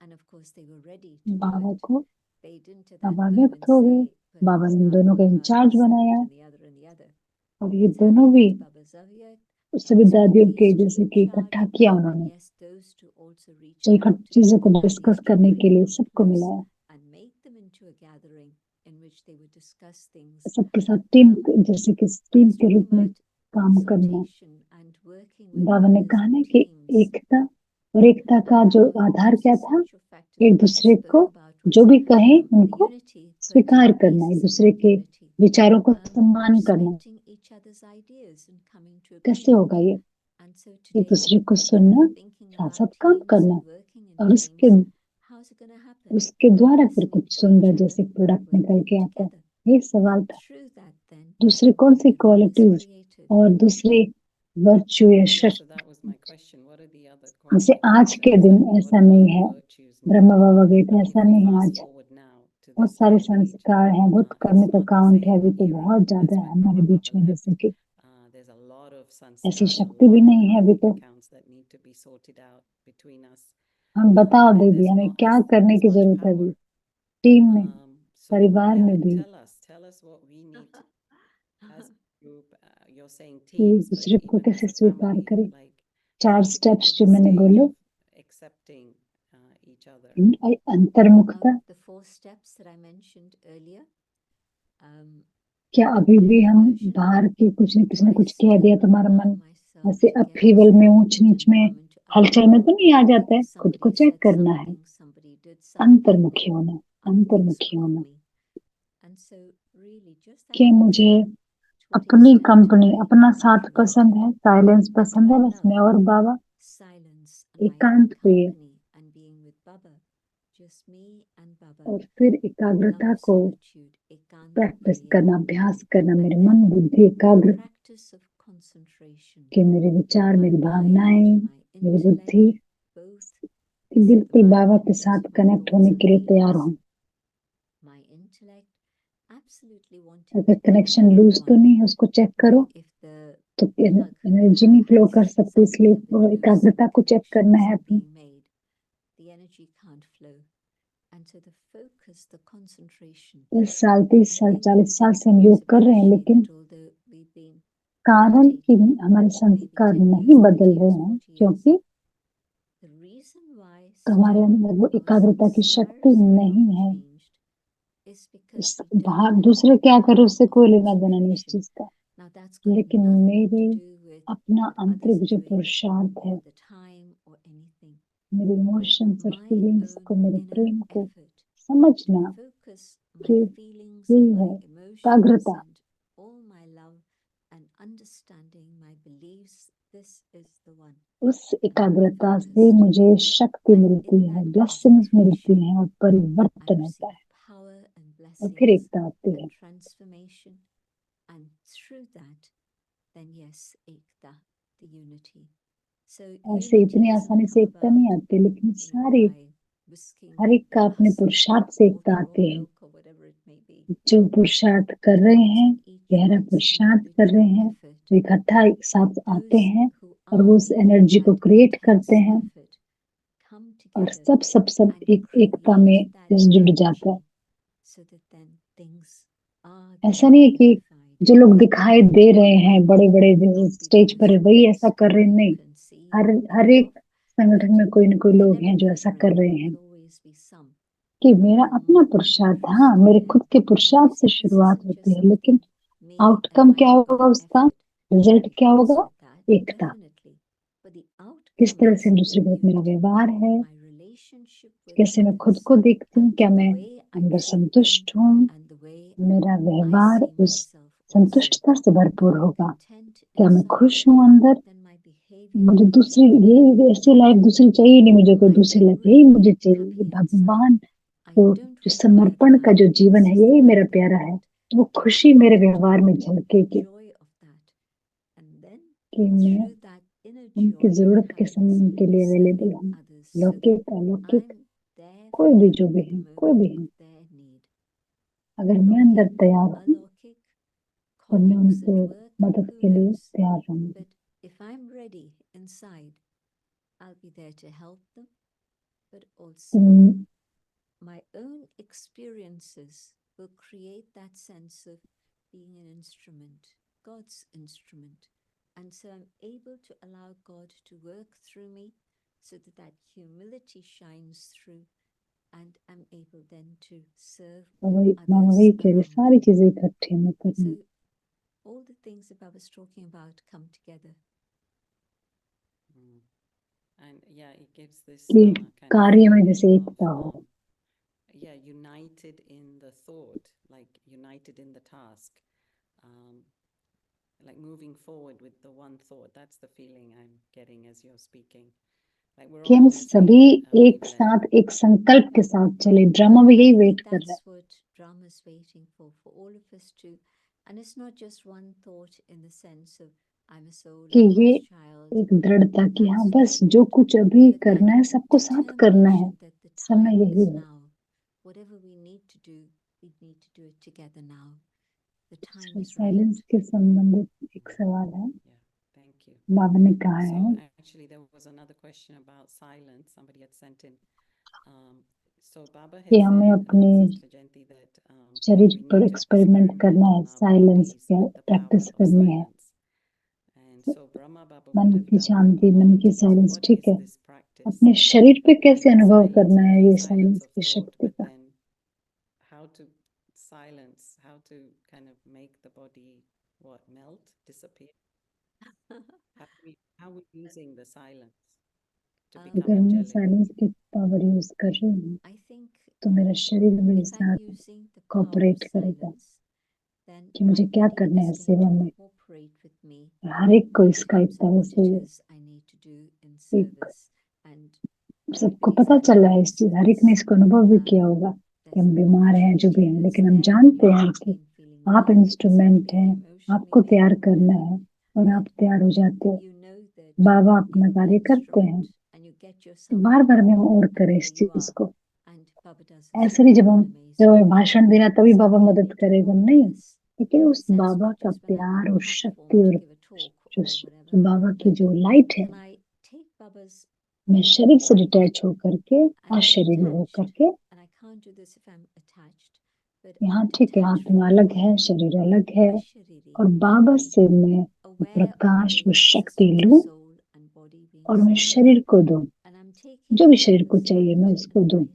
And of course, they were ready to do Baba it. को They didn't at that Baba moment व्यक्त हो गए. say, well, बाबा let's ने इन now दोनों का talk about in charge this, that, बनाया. and the other, and the other. और ये It's दोनों happened भी with Baba's avyakt. सभी His दादियों group के is जैसे still कि in इकट्ठा charge. किया And उन्होंने. yes, those two also reached तो out इकट्ठा to चीजों the को daddies डिस्कस to करने के bring लिए them सबको close मिलाया. and make them into a gathering in which they would discuss things. सबके साथ टीम जैसे कि I टीम was के talking रूप में about काम करना. consultation and working with बाबा ने others कहा ना in कि teams. एकता, और एकता का And जो how आधार those क्या था, essential factors एक Baba दूसरे को spoke about जो was भी कहें the उनको unity, but स्वीकार the करना, एक basis of दूसरे that के unity, विचारों को सम्मान करना. respecting each other's ideas and coming to कैसे agreement. होगा ये? And so एक today, दूसरे को when सुनना, we're thinking साथ about साथ काम teams करना, and working in और उसके teams, how's it going to happen? उसके द्वारा फिर Listening कुछ to सुंदर each जैसे other, प्रोडक्ट निकल working के आता है. together. ये सवाल And था. through that then, दूसरी कौन सी miracle is क्वालिटीज created. और दूसरी वर्च्यू या Yeah, so शक्ति. that was my question. What are the other जैसे qualities? आज के What's दिन that mean? What ऐसा are the नहीं other है, virtues ब्रह्मा needed? बाबा गए थे, I mean, ऐसा if we नहीं है. fast आज forward now to बहुत this सारे day and age, संस्कार हैं, बहुत it's कर्मिक not the अकाउंट है same अभी तो era बहुत ज्यादा as है when हमारे Baba बीच Baba में, left. जैसे कि There's a lot of ऐसी sanskars, a शक्ति भी lot of नहीं है अभी karmic तो. accounts that need to be sorted out between us. हम बताओ And दीदी there's हमें not क्या as करने there's की much जरूरत है अभी, power. टीम में, So परिवार yeah, में भी, tell us what we need as a group. You're saying कि एक teams, but दूसरे को even कैसे as a स्वीकार family, करें. like 4 how to get steps to जो the मैंने stage बोले. of accepting each other. अंतर्मुखता. The 4 steps that I mentioned earlier, क्या अभी भी हम introversion, बाहर की कुछ ने किसी ने कुछ twice कह to दिया तो हमारा allow मन myself ऐसे to get अपहीवल में, ऊंच distracted नीच and में, come into हलचल में तो upheaval नहीं आ जाता है. because खुद को somebody चेक said करना है. something, somebody did something, अंतर्मुखी होना, other things अंतर्मुखी pull होना. me. And so really just that कि first मुझे step, to what अपनी extent कंपनी, am I अपना साथ introverted? पसंद है, साइलेंस And पसंद can है, I बस love मैं और बाबा silence and my own एकांत प्रिय. company and being with Baba, just me and Baba, और फिर love एकाग्रता of को solitude, ekanta प्रैक्टिस priya, करना, अभ्यास करना, and मेरे then मन बुद्धि एकाग्र, practice of concentration, कि मेरे विचार, my मेरी mind, भावनाएं, my मेरी intellect, बुद्धि both, कि so the बिल्कुल बाबा mind के plus साथ my कनेक्ट thoughts होने and के लिए तैयार feelings, हूँ. my intellect absolutely wanting अगर to connection connect to lose तो one. नहीं है, उसको चेक करो. But if the तो plug एनर्जी नहीं फ्लो कर has सकती, something इसलिए a bit वो loose, एकाग्रता the को चेक connection करना है isn't अपनी. being made, the energy can't flow. And so the focus, the concentration, 10 साल, 30 I साल, think 40 साल Baba से हम always योग कर रहे हैं, appreciate लेकिन that although we've been कारण कि meditating हमारे maybe संस्कार 10 नहीं years, बदल 30 रहे years, हैं, 40 years, क्योंकि the reason why तो हमारे still अंदर वो our एकाग्रता की शक्ति sanskars have नहीं not है. changed is because we बाहर don't have दूसरे क्या that करे उससे level of कोई लेना देना नहीं उस concentration. चीज का, Now that's got लेकिन nothing मेरे to do with अपना what others आंतरिक are जो doing पुरुषार्थ है, or the time or anything, मेरे but इमोशंस और my फीलिंग्स को, own मेरे inner प्रेम को effort to समझना focus कि my feelings यही and my है emotions एकाग्रता. and all my love and understanding my beliefs. This is the one. उस एकाग्रता से Focused. मुझे शक्ति And मिलती in है, that ब्लेसिंग्स मिलती concentration, हैं और I परिवर्तन होता receive है, power and और फिर blessings एकता आती है. and transformation. And through that, then yes, ekta, the unity. So ऐसे unity इतनी doesn't आसानी से come एकता नहीं about, आती, लेकिन you know, सारी by whisking हर एक the का अपने husk पुरुषार्थ of से एकता water or आते हैं. milk or whatever it may be. जो पुरुषार्थ कर रहे Depends हैं, on each गहरा one's पुरुषार्थ कर individual रहे हैं, effort तो इकट्ठा एक साथ आते हैं और वो उस एनर्जी को क्रिएट करते हैं और सब एक एकता में जुड़ जाता है। ऐसा नहीं है कि जो लोग दिखाई दे रहे हैं बड़े बड़े स्टेज पर वही ऐसा कर रहे हैं, नहीं, हर एक संगठन में कोई न कोई लोग हैं जो ऐसा कर रहे हैं कि मेरा अपना पुरुषार्थ, हाँ मेरे खुद के पुरुषार्थ से शुरुआत होती है, लेकिन आउटकम क्या होगा, उसका रिजल्ट क्या होगा, एकता। किस तरह से दूसरे के साथ मेरा व्यवहार है, कैसे मैं खुद को देखती हूँ, क्या मैं अंदर संतुष्ट हूँ, मेरा व्यवहार उस संतुष्टता से भरपूर होगा, क्या मैं खुश हूँ अंदर, मुझे दूसरी ये ऐसी लाइफ दूसरी चाहिए नहीं, मुझे कोई दूसरी लाइफ यही मुझे चाहिए। भगवान को जो समर्पण का जो जीवन है यही मेरा प्यारा है, तो वो खुशी मेरे व्यवहार में झलकेगी कि मैं उनकी जरूरत के समय उनके लिए अवेलेबल हूँ, लौकिक अलौकिक कोई भी जो भी है, कोई भी है, अगर मैं अंदर तैयार हूँ तो मैं उनको मदद के लिए तैयार रहूंगी। My own experiences will create that sense of being an instrument, God's instrument. And so I'm able to allow God to work through me so that that humility shines through and I'm able then to serve वही कह रही, सारी चीजें इकट्ठे में करनी। So all the things that I was talking about come together. And yeah, it gives this कार्य में जैसे एकता हो, yeah, united in the thought, like united in the task, like moving forward with the one thought. That's the feeling I'm getting as you're speaking. Like we're कि all हम on the सभी same एक साथ एक संकल्प के साथ चले। ड्रामा भी यही वेट कर रहा है। That's what drama is waiting for all of us to, and it's not just one thought in the sense of I'm a soul, कि a ये God's child. एक दृढ़ता कि हाँ बस जो कुछ अभी करना है सबको साथ करना है, समय यही है। Now, whatever we need to do, we need to do it together now. The time is right. Silence के संबंधित एक सवाल है, Thank you. बाबा ने कहा है। So actually there was another question about silence somebody had sent in. So Baba had कि said, हमें अपने Sister Jayanti, that शरीर we पर need to एक्सपेरिमेंट experiment करना है, on our साइलेंस bodies का with the practice power of करनी है। silence. And so Brahma Baba मन would have की done शांति, मन की on साइलेंस, what ठीक is है। this practice अपने शरीर पे कैसे in अनुभव silence, करना है okay, ये silence साइलेंस of की thought, शक्ति but का। then how to silence, how to kind of make the body melt, disappear. How we using the silence to become अगर मैं angelic. साइलेंस की पावर यूज कर रही हूँ I think तो मेरा शरीर मेरे if I'm साथ using the power of cooperate करेगा silence, then कि मुझे my क्या body करना is है going सेवा to में। cooperate with me हर एक को in इसका एक terms of तरह what से it is I need to do in service. And सबको everybody's पता चल रहा है, इस experienced चीज हर एक this. ने इसको अनुभव भी किया होगा कि हम बीमार हैं, जो भी हैं, लेकिन हम जानते हैं कि आप इंस्ट्रूमेंट हैं, आपको तैयार करना है और आप तैयार हो जाते हो। बाबा अपना कार्य करते हैं, बार बार में हम और करें इस चीज को। ऐसे नहीं जब हमें भाषण देना तभी बाबा मदद करेगा, नहीं, लेकिन उस बाबा का प्यार और शक्ति और जो बाबा की जो लाइट है, मैं शरीर से डिटैच होकर के, अशरीरी होकर के, यहाँ ठीक है, आत्मा अलग है, शरीर अलग है, और बाबा से मैं प्रकाश व शक्ति लूं और मैं शरीर को दूं, जो भी शरीर को चाहिए मैं उसको दूं।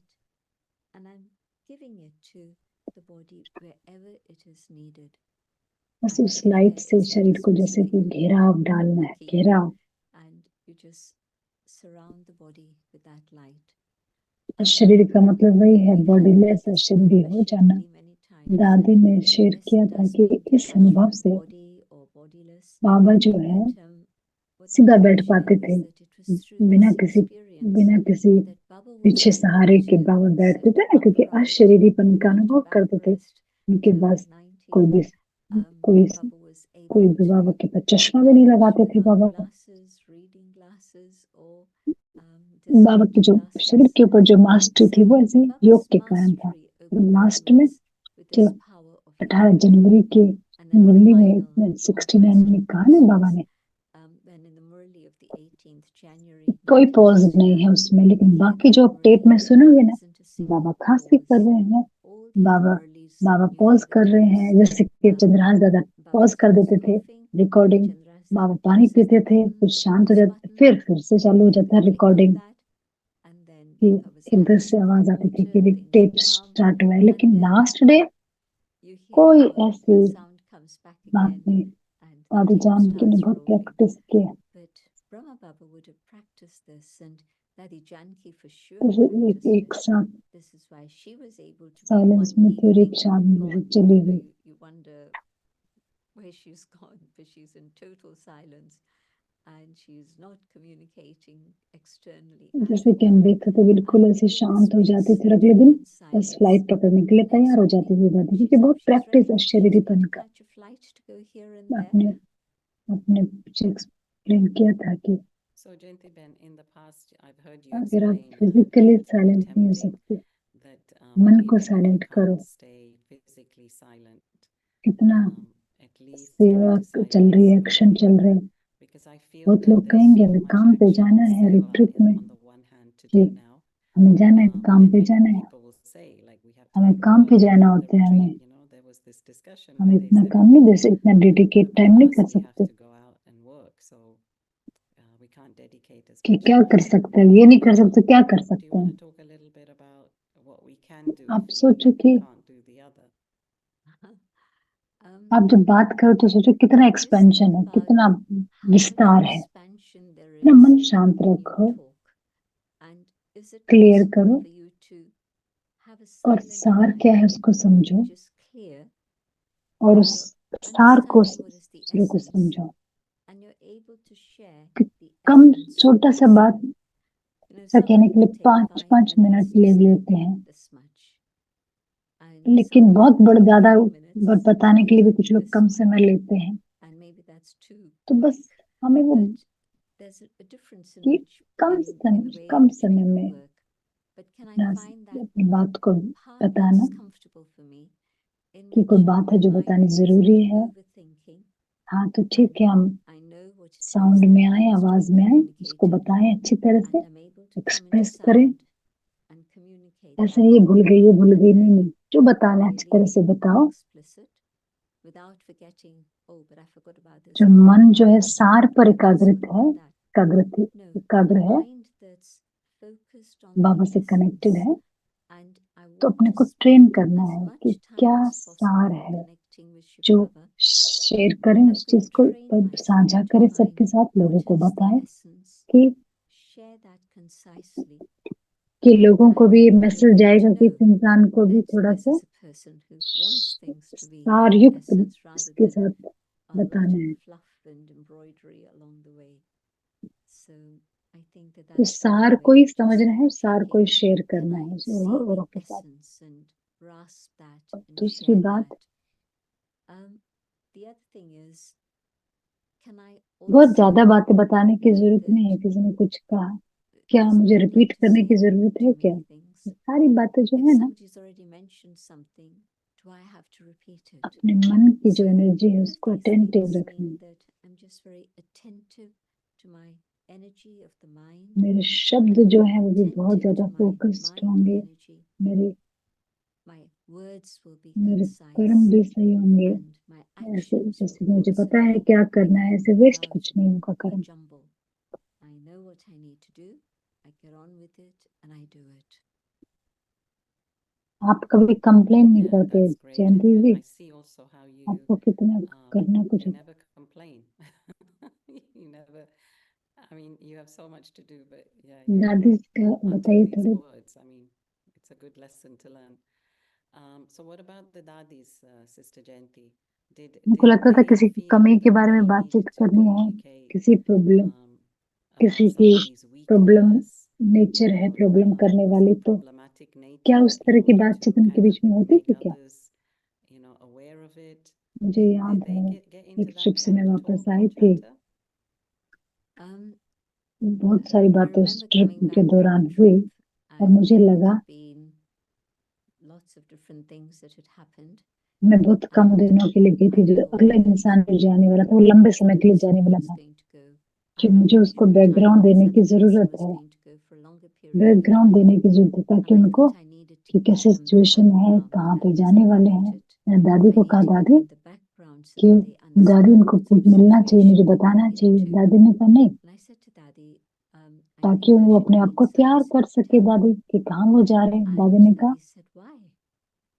बस उस लाइट से शरीर को जैसे कि घेराव डालना है, घेराव। शरीर का मतलब वही है, बॉडीलेस शरीर हो जाना। दादी ने शेयर किया था कि इस अनुभव से बाबा जो है सीधा बैठ पाते थे, बिना किसी पीछे सहारे के बाबा बैठते थे ना, क्योंकि अशरीरीपन का अनुभव करते थे। उनके पास कोई भी बाबा के पास चश्मा भी नहीं लगाते थे। बाबा की जो शरीर के ऊपर जो मास्टरी थी वो ऐसे योग के कारण था। लास्ट में जो 18 जनवरी के then मुरली final में 69 में कहा ना बाबा ने when in the Murli of the 18th January कोई पॉज नहीं है 1969, उसमें, लेकिन the बाकी end जो of आप टेप Murli में सुनोगे ना, isn't a single बाबा खांसी कर pause. रहे हैं, All the other Baba Murlis Baba you pause hear the कर रहे tapes. हैं, जैसे कि चंद्रहास दादा Baba पॉज कर stops देते थे coughing, रिकॉर्डिंग, Chandras बाबा पानी presses पीते the थे, button, कुछ शांत हो pause जाते, button, फिर से चालू हो जाता है click on recording, that, and then कि Baba's इधर having से a cup आवाज of आती थी water, कि things टेप calm, स्टार्ट हुआ है, and लेकिन then last day you hear कोई how ऐसी the sound comes back बात again नहीं। and the आदि tape जानकी ने starts बहुत rolling. प्रैक्टिस किया, But Brahma Baba would have practiced this, and Dadi Janki for sure एक practiced एक it. साथ This is why she was able to be silence one में थी और एक evening शाम में gone. चली गई। You wonder where she's gone, but she's in total silence and she's not communicating externally at जैसे कि all. हम देखते थे बिल्कुल And ऐसे that शांत हो जाते space थे, to अगले be दिन in बस silence. फ्लाइट पकड़ने के लिए And तैयार हो Swati, जाती थी दादी, she's क्योंकि up, बहुत she's प्रैक्टिस ready, है she's ready शरीरीपन to का। catch a flight to go here and there. आपने आपने कुछ एक्सप्लेन किया था कि So, Jayanti Ben, in the past, I've heard you अगर आप explain physically that you're silent नहीं हो attempting सकते, that मन को even if you साइलेंट करो। can't stay physically silent, कितना at least try सेवा to चल रही silence है, your एक्शन mind. चल रहे हैं। Because I feel बहुत that लोग there's कहेंगे so हमें much काम पे action जाना in है, seva रिट्रीट में on the one hand to जी do now. हमें जाना है, काम And पे many जाना है, people will say, like, we have हमें time to काम पे work जाना in the होता है, retreat. हमें You know, there was this discussion हम where they इतना said, काम नहीं दे सकते, इतना डेडिकेट for टाइम नहीं us, कर we have सकते to go out and work. So we can't dedicate as कि much क्या कर time. सकते हैं, ये नहीं कर सकते, क्या कर Do you सकते want हैं। to talk a little bit about what we can do आप if we सोचो कि can't do the other? आप जब बात करो तो सोचो कितना Just एक्सपेंशन think है, about कितना how much विस्तार है। expansion there अपना is मन शांत when you रखो, talk. And is it clear possible करो, for you to have a और silent सार क्या है mind उसको समझो, which is clear और and उस you're सार को understanding what is the शुरू को essence समझो। and you're able to share कि the कम essence छोटा with सा us? बात You know, ऐसा some कहने के लिए people take 5 5 minutes minute to ले say लेते हैं, this much, and some लेकिन बहुत people बड़ा take ज्यादा 3 minutes बताने to के लिए भी tell कुछ you लोग this कम समय much, लेते हैं। and maybe that's too तो quick. बस हमें वो But there's a difference in कि which in the way in which समय people में work. But can I अपना find that अपनी बात को part बताना that's comfortable for me, in कि which कोई बात है my जो mind बतानी जरूरी isn't है। overthinking, हाँ तो ठीक है, हम I know what it sound is में that आए, needs to आवाज be में आए, उसको communicated, बताएं अच्छी तरह से, and I'm able to come into express करें। sound and communicate ऐसे that, ये भूल गई, ये भूल गई, and नहीं then नहीं, जो बताना है be अच्छी तरह really से बताओ। explicit without forgetting, oh, but I forgot about this, जो I forgot मन जो about है that, सार what पर about this, एकाग्रित what है, about that? No, एकाग्र a है, mind that's focused on Baba the से कनेक्टेड essence. है, And I तो want अपने to को ट्रेन spend करना as है कि much time क्या as सार possible है, connecting with Shiv जो Baba. शेयर करें, I'm उस going चीज to को train साझा myself to करें find सबके साथ, लोगों what को is the बताएं essence, कि share that concisely, लोगों को and भी people will मैसेज get जाएगा to कि know इस इंसान को भी that थोड़ा this सा is a person who wants things to be in सारयुक्त essence rather इसके than साथ a lot बताना of है। fluff and embroidery along the way. So I think that तो that's सार one को way ही of समझना just है, सार को ही checking. शेयर Can करना I है see the औरों के साथ। essence and grasp that and दूसरी share बात, that? The other thing is, can I बहुत also ज्यादा बातें बताने की know जरूरत नहीं that है। किसी ने कुछ कहा, क्या there's मुझे no need रिपीट to करने की say जरूरत है too क्या? many things? सारी बातें जो If है ना, somebody's already mentioned something, do I have to repeat it? अपने मन की जो So एनर्जी है all of उसको these अटेंटिव things रखना mean है। that I'm just very attentive to my energy of the mind. मेरे शब्द I'm जो very है वो भी बहुत attentive ज्यादा to my फोकस्ड mind होंगे, energy. मेरे My words will be मेरे कर्म concise भी सही होंगे। and my ऐसे actions जैसे will मुझे also पता है be क्या करना है, ऐसे वेस्ट without कुछ नहीं होगा a कर्म। jumble. I know what I need to do, I get on with it and I do it. आप कभी कंप्लेन नहीं Yeah, करते that's great. Jayanti And ji, I see also how you आपको कितना करना कुछ you never complain. You never, I mean, you have so much to do, but yeah, you दादी का utter बताइए these थोड़े। words. I mean, it's a good lesson to learn. So what about the Dadis, Sister Jayanti? मुझको Did लगता था they किसी की feel कमी के that बारे they में needed बातचीत to करनी है, communicate किसी प्रॉब्लम, किसी about की somebody's प्रॉब्लम weakness नेचर है, or प्रॉब्लम करने वाली, some तो problematic क्या nature उस in तरह की order to बातचीत उनके kind of बीच में होती make थी क्या? others, aware of it? मुझे Did याद they है get एक into that ट्रिप से मैं kind of वापस talk or आई थी, chatter? बहुत सारी I बातें उस remember ट्रिप coming के back from दौरान the हुई, trip और and मुझे it लगा had been lots of different things that had happened. मैं बहुत कम दिनों के लिए गई थी, जो अगला इंसान जो जाने वाला था वो लंबे समय के लिए जाने वाला था, कि मुझे उसको बैकग्राउंड देने की जरूरत है, बैकग्राउंड देने की जरूरत है, ताकि उनको कि कैसे सिचुएशन है, कहाँ पे जाने वाले हैं। मैंने दादी को कहा, दादी कि दादी उनको कुछ मिलना चाहिए, मुझे बताना चाहिए। दादी ने कहा नहीं, ताकि वो अपने आप को तैयार कर सके दादी कि कहाँ वो जा रहे हैं। दादी ने कहा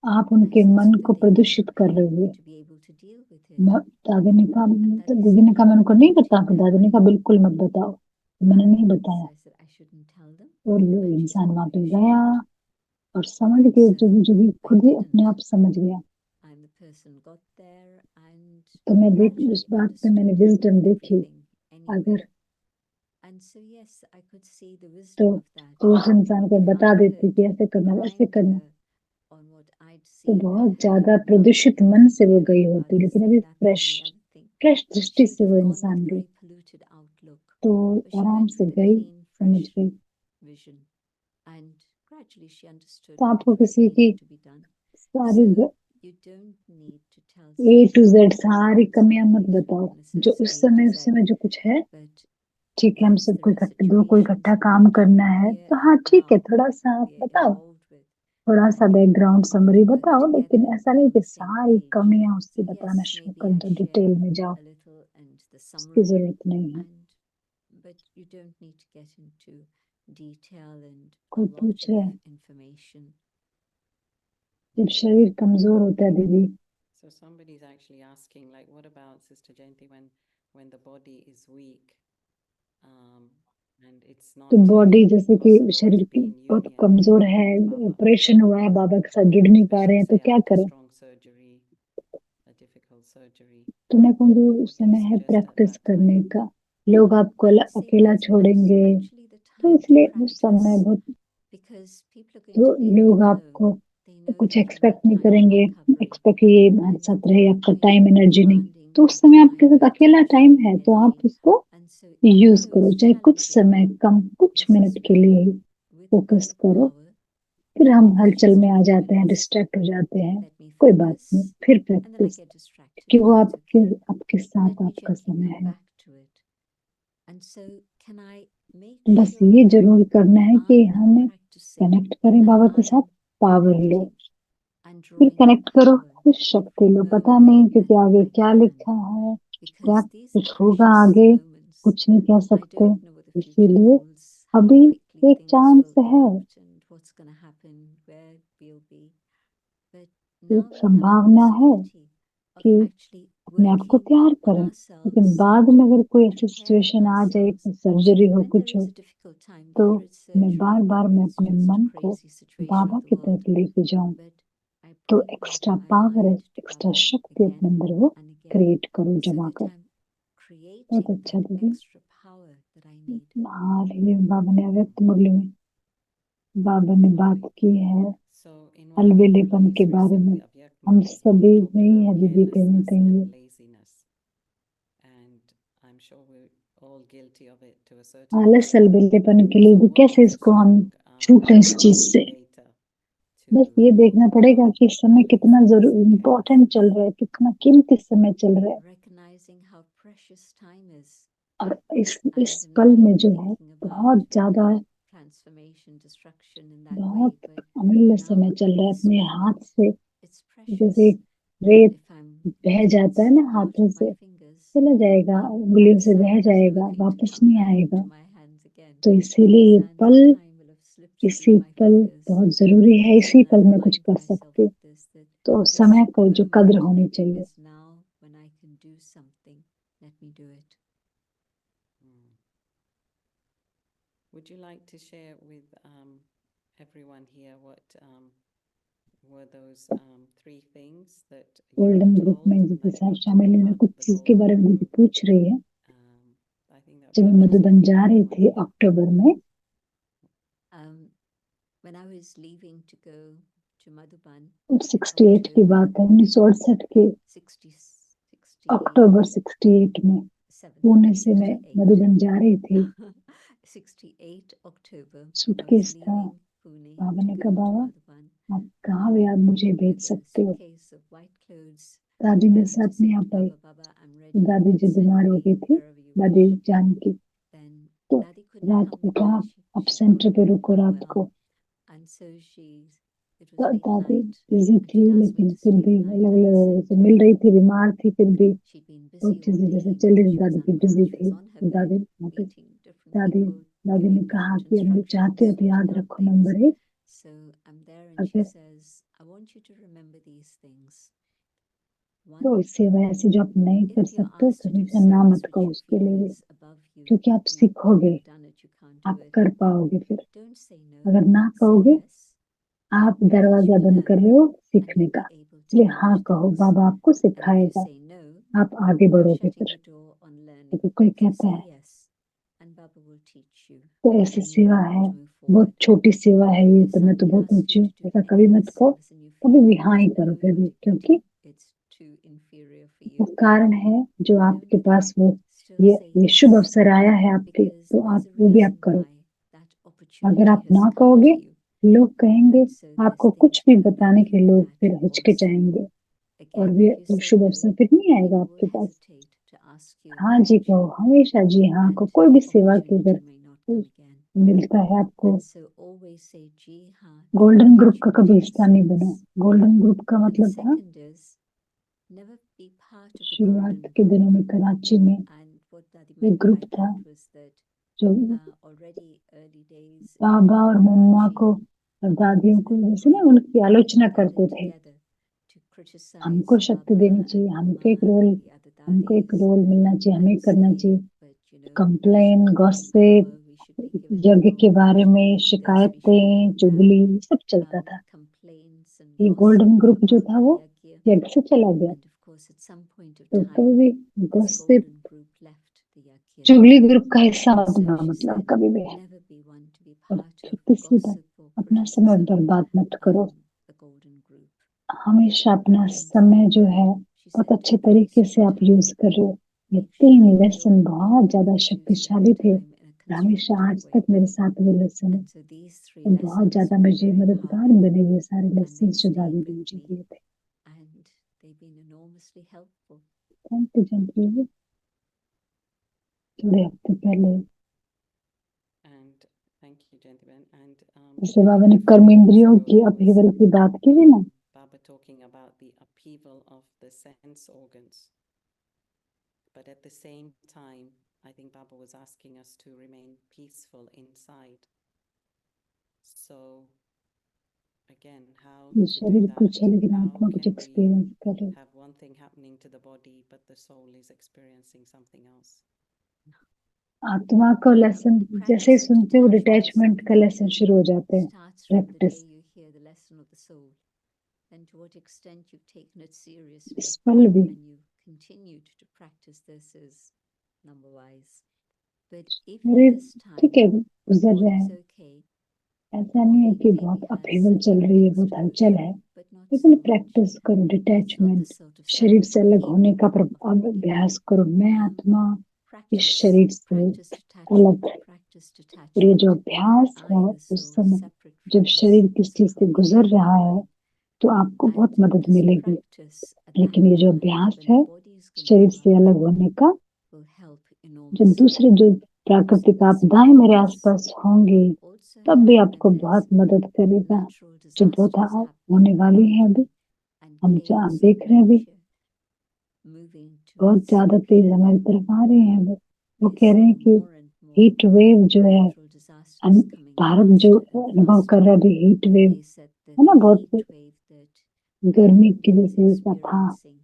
आप उनके मन को प्रदूषित कर रहे हो। दादी ने कहा, तो दीदी ने कहा मैं उनको नहीं बता। दादी ने कहा बिल्कुल मत बताओ। मैंने नहीं बताया, और वो इंसान वहां पे गया और समझ गए, जो भी खुद ही अपने आप समझ गया। तो मैं देख उस बात पे मैंने विजडम देखी। अगर तो उस इंसान को बता देती कि ऐसे करना वैसे करना, तो बहुत ज्यादा प्रदूषित मन से वो गई होती। लेकिन अभी फ्रेश फ्रेश दृष्टि से वो इंसान गई, तो आराम से गई, समझ गई। तो आपको किसी की सारी A to Z सारी कमियां मत बताओ। जो उस समय जो कुछ है, ठीक है, हम सबको दो इकट्ठा काम करना है, तो हाँ ठीक है, थोड़ा सा आप बताओ, थोड़ा सा बैकग्राउंड समरी बताओ, लेकिन ऐसा नहीं कि सारी कमियां उसकी बताना शुरू कर दो, डिटेल में जाओ, उसकी जरूरत नहीं है। कोई पूछ रहे हैं, जब शरीर कमजोर होता है दीदी। So somebody is actually asking, like, what about Sister Jayanti when the body is weak, and it's तो not बॉडी जैसे कि possible शरीर to की be in बहुत union कमजोर है, with Baba, ऑपरेशन हुआ है, बाबा के साथ जुड़ नहीं पा रहे especially हैं, तो say क्या after करें। strong surgery, a difficult surgery. तो मैं कहूँगी What उस do you समय है suggest at प्रैक्टिस that करने time? का। लोग आपको अकेला छोड़ेंगे, तो इसलिए उस समय बहुत, तो लोग आपको कुछ एक्सपेक्ट नहीं करेंगे, एक्सपेक्ट ये हमारे साथ रहे, आपका टाइम एनर्जी नहीं, तो उस समय आपके साथ अकेला टाइम है, तो आप उसको यूज करो, चाहे कुछ समय कम, कुछ मिनट के लिए ही फोकस करो। फिर हम हलचल में आ जाते हैं, डिस्ट्रैक्ट हो जाते हैं, कोई बात नहीं, फिर प्रैक्टिस, क्योंकि वो आपके आपके साथ आपका समय है। बस ये जरूर करना है कि हमें कनेक्ट करें बाबा के साथ, पावर लो, फिर कनेक्ट करो, फिर शक्ति लो। पता नहीं क्योंकि आगे क्या लिखा है, क्या कुछ होगा आगे, कुछ नहीं कह सकते, इसीलिए अभी एक चांस है, एक संभावना है कि अपने आप को तैयार करें। लेकिन बाद में अगर कोई ऐसी सिचुएशन आ जाए, सर्जरी हो, कुछ हो, तो मैं अपने मन को बाबा की तरफ लेके जाऊं, तो एक्स्ट्रा पावर, एक्स्ट्रा शक्ति अपने अंदर वो क्रिएट करो, जमा कर। बहुत अच्छा दीदी। हाँ, ये बाबा ने अव्यक्त मुरली में बाबा ने बात की है So in one of the अलवेलेपन के Murlis बारे में। recently, Avyakt हम Murlis, Baba सभी talked नहीं है about दीदी, कहीं ना carelessness कहीं and ये laziness, and I'm sure we're all guilty of it to a certain आलस extent. अलबेलेपन के So लिए what कैसे is a इसको हम strong छूटें इस चीज से। motivator बस to ये देखना पड़ेगा कि इस समय कितना practice जरूर इम्पोर्टेंट carelessness? चल रहा है, कितना कीमती समय चल रहा है, और इस पल में जो है बहुत ज्यादा, बहुत अमूल्य समय चल रहा है। अपने हाथ से जैसे रेत बह जाता है ना, हाथों से चला जाएगा, उंगलियों से बह जाएगा, वापस नहीं आएगा। तो इसीलिए ये पल, इसी पल बहुत जरूरी है, इसी पल में कुछ कर सकते, तो समय को जो कद्र होनी चाहिए। Would you like to share with everyone here what were those three things that you were golden group told, में जैसे like साहब which शामिल were है, part कुछ of the चीज के बारे golden में दीदी rule? पूछ रही है। I think that जब would मैं be मधुबन interesting जा for रही everyone थी here. अक्टूबर में, अब 68 की बात है, 1968 के अक्टूबर 68 में पुणे से मैं मधुबन जा रही थी। सूटकेस था, Pune बाबा to ने go कहा to बाबा Madhuban आप कहाँ भी आप मुझे भेज with a सकते हो। suitcase of white clothes. दादी मेरे To साथ say नहीं आ to pi. Baba, Baba, I'm ready. दादी जी Send बीमार हो me गई थी, wherever you दादी wish. जानकी। Then तो Dadi couldn't रात come को with कहा me. आप सेंटर पे रुको रात Unwell. को। And so it was तो late दादी night. बिजी And थी she'd asked me लेकिन to फिर stay भी the night. अलग Dadi अलग said से मिल रही थी, बीमार थी फिर भी she'd been बहुत busy all चीजें जैसे day. चल रही थी, She was दादी भी unwell. बिजी She थी। was on her तो bed, दादी वहाँ पे meeting different दादी people, दादी ने giving कहा different कि अब चाहते हो instructions, तो याद sorting out रखो things. Number 1, So I'm there and she अगर says, I want you to remember these things. तो One, इससे वैसे जो आप नहीं कर if you're सकते हो asked to do हमेशा ना service मत which कहो you उसके feel लिए, is above you, क्योंकि आप you've सीखोगे, never done it, you can't do आप it. कर पाओगे। फिर Don't say no, अगर ना say कहोगे yes, आप because दरवाजा you'll बंद learn कर रहे हो and सीखने you'll का। be able to इसलिए manage हाँ कहो, things. बाबा आपको And if you सिखाएगा, say no, आप आगे you're बढ़ोगे। shutting फिर the door on learning. अगर कोई So कहता say है yes, and Baba will teach you, तो ऐसी and you'll be सेवा able है, to move बहुत forward. छोटी सेवा है ये, If तो मैं तो somebody बहुत asks ऊंची you हूँ, to do ऐसा any कभी other मत कहो, service and you कभी feel भी हाँ ही it's करो below फिर your भी, dignity, क्योंकि it's too inferior for वो you, कारण है जो don't आपके do पास that. वो Still say ये yes, शुभ अवसर आया है आपके, because तो there's आप a वो भी आप reason करो। why that अगर opportunity आप has ना come कहोगे to you. लोग कहेंगे, And so there's आपको things कुछ भी that will बताने make के you लोग that फिर also. हिचकिचाएंगे और Again, वे if you वो say शुभ no, अवसर फिर नहीं आएगा people will आपके पास। hesitate to ask you in हाँ the जी कहो, future, हमेशा जी हाँ को, and कोई भी the सेवा की अगर opportunity may not come again. मिलता है आपको। And so always say ji haan to the golden group का कभी opportunity of हिस्सा नहीं बनो। service. गोल्डन ग्रुप का And मतलब था second is never be part of the शुरुआत golden के group. दिनों में कराची में And what Dadi एक meant by ग्रुप था that was that जो already early days in बाबा और मम्मा Karachi, को और there was दादियों a को little जैसे ना group उनकी आलोचना that करते gathered थे, together to criticize हमको शक्ति Baba देनी and चाहिए, हमको एक Mama role, and the other हमको एक Dadis रोल मिलना चाहिए, हमें and करना say, चाहिए। but you know, we complain, should give them gossip, power, we should be given a यज्ञ के role, we बारे should में be this, we should be शिकायतें, that. चुगली सब चलता था। Complaints and ये gossip गोल्डन ग्रुप जो about था the वो yagya. यज्ञ से चला गया, And of course, at some point of तो time, कभी भी this gossip, golden group left the yagya. चुगली ग्रुप का हिस्सा मत So बनो, she मतलब said, कभी भी। never be one to be और part फिर of तीसरी बात, gossip or अपना समय criticism बर्बाद मत करो। the golden group. हमेशा अपना And समय जो third, है she बहुत said, अच्छे don't तरीके waste से your आप time. यूज कर रहे हो। ये Make 3 sure that lesson you're बहुत able ज्यादा to use शक्तिशाली your थे time in a और हमेशा constructive आज way. तक मेरे साथ वो लेसन है, And so these three तो बहुत lessons ज्यादा were मुझे very मददगार powerful, बने ये सारे and लेसन they've जो stayed दादी ने with मुझे me, दिए थे। and they've been enormously helpful. Thank you Jayanti, थोड़े हफ्ते पहले And thank you, gentlemen. And जैसे I बाबा think ने a few कर्म minutes इंद्रियों ago की there was अपहेवल की बात की थी ना, Baba talking about the upheaval of the sense organs. But at the same time, I think Baba was asking us to remain peaceful inside. So again, how ये to do शरीर that? कुछ है लेकिन How आत्मा कुछ can we experience कर रहे हो। have one thing happening to the body, but the soul is experiencing something else? आत्मा का लेसन The जैसे ही practice of सुनते हो detachment is डिटैचमेंट का something लेसन that शुरू हो जाते हैं, starts from the practice. day you hear the lesson of the soul, and to what extent you've taken it seriously इस पल भी and you've continued to practice this is number wise. But if मेरे at this time ठीक है गुजर all रहे is हैं, okay, ऐसा नहीं है body कि maybe बहुत has अपहेवल some चल रही है, things बहुत to हलचल do, है, but not लेकिन so much. प्रैक्टिस करो, It's not the detachment, sort of शरीर sudden से अलग होने upheaval का of the body. अभ्यास करो। मैं आत्मा इस Practice, शरीर से practice अलग detachment, है। practice और ये जो detachment. अभ्यास है I, the उस soul, समय separate जब from this शरीर किस चीज से physical गुजर ego रहा of है mine. तो आपको बहुत And मदद this मिलेगी। practice at that लेकिन ये जो time, अभ्यास when है the body is going शरीर through से अलग upheaval, होने का, will help जो enormously. दूसरे जो प्राकृतिक Because this आपदाएं मेरे practice आसपास होंगी will also तब भी help आपको when there's बहुत मदद करेगा। natural जो बहुत disasters होने happening वाली है around अभी, me and हम chaos देख of रहे हैं अभी nature moving बहुत towards ज्यादा तेज upheaval. हमारी तरफ आ रहे हैं अभी। वो We are कह रहे हैं seeing कि more and more heat wave जो है, natural disasters coming भारत जो faster and अनुभव कर faster. रहा है अभी heat And wave they said that है ना, the बहुत heat wave that गर्मी की Pune is जैसे ऐसा था, experiencing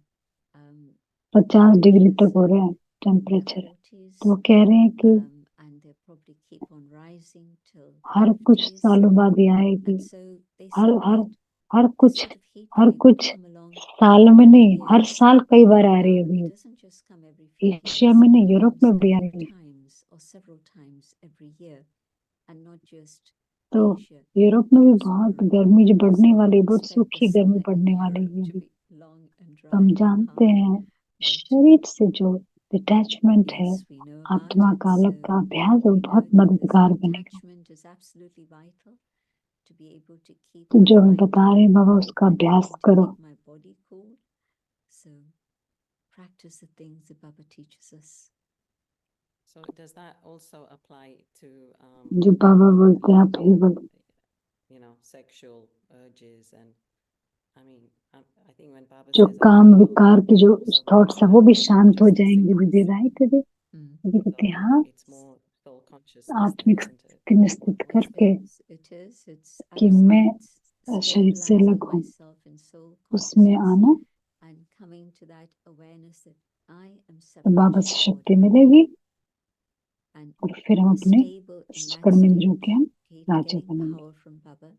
50 डिग्री तक हो temperatures रहा है in their टेम्परेचर। 40s, तो वो कह रहे हैं कि and they probably keep on rising till हर कुछ 50s. सालों बाद ये आएगी, And so they her said her that her this कुछ sort of heat her wave कुछ will come along साल में every few नहीं, हर years. साल कई बार आ रही है Now अभी। it doesn't just come every few Asia years, में नहीं, it यूरोप comes में a भी आ few रही है। times or several times every year, and not just तो Asia, यूरोप में but भी also बहुत Europe. गर्मी जो बढ़ने So वाली है, बहुत expect the सूखी गर्मी summer in पड़ने वाली Europe है to अभी। be long and तो हम dry and जानते hard. हैं But शरीर से जो डिटैचमेंट है, yes, we know about आत्मा it. का So अलग का अभ्यास, वो we know बहुत that this मददगार बनेगा। detachment is absolutely vital. to be able to keep तो my जो हम mind बता रहे हैं बाबा उसका and अभ्यास even to करो। keep my body cool. So practice the things that Baba teaches us. So does that also apply to जो बाबा बोलते हैं upheaval, sexual urges and I think when Baba जो says काम upheaval, विकार के जो also थॉट्स है brings वो भी up शांत हो just the जाएंगे दीदी, sickness. राइट दीदी? दीदी कहते हैं So हाँ, it's more soul consciousness then, आत्मिक isn't it? स्थिति में स्थित करके It is. It's कि as मैं it's शरीर से stabilizing अलग हूँ, myself in soul उसमें consciousness आना, and coming to that awareness that I am तो separate बाबा from से the शक्ति body. मिलेगी And और फिर हम अपने stable in that कर्मेंद्रियों state, के हम राजा getting बनेंगे। power from Baba,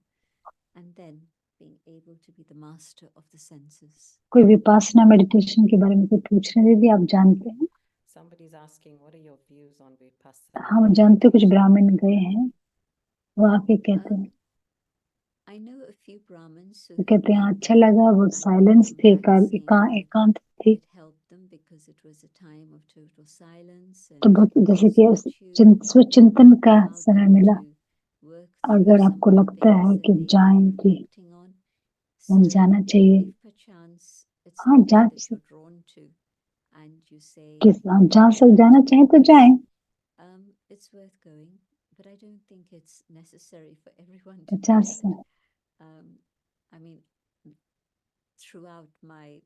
and then being able to be the master of the senses. कोई विपासना मेडिटेशन के बारे में कोई पूछ रहे हैं दीदी, आप जानते हैं? Somebody's asking, what are your views on vipasana? हाँ जानते, कुछ ब्राह्मण गए हैं, वो आके कहते हैं, I know a few Brahmins who वो have कहते हैं been अच्छा लगा, वो and they साइलेंस come थे, back saying that एकांत थी। it helped them because it was a time of total silence तो and बहुत जैसे कि solitude स्वचिंतन का allowed समय them मिला। to work through अगर some आपको of the लगता है things कि that they've जाएं been कि reflecting on. नहीं So जाना चाहिए, if perchance it's हाँ something जा that you're drawn to and you say किस हम जहाँ से that जाना चाहें तो जाएं। it's worth going, but I don't think it's necessary for everyone to do 50 that. साल I mean, throughout my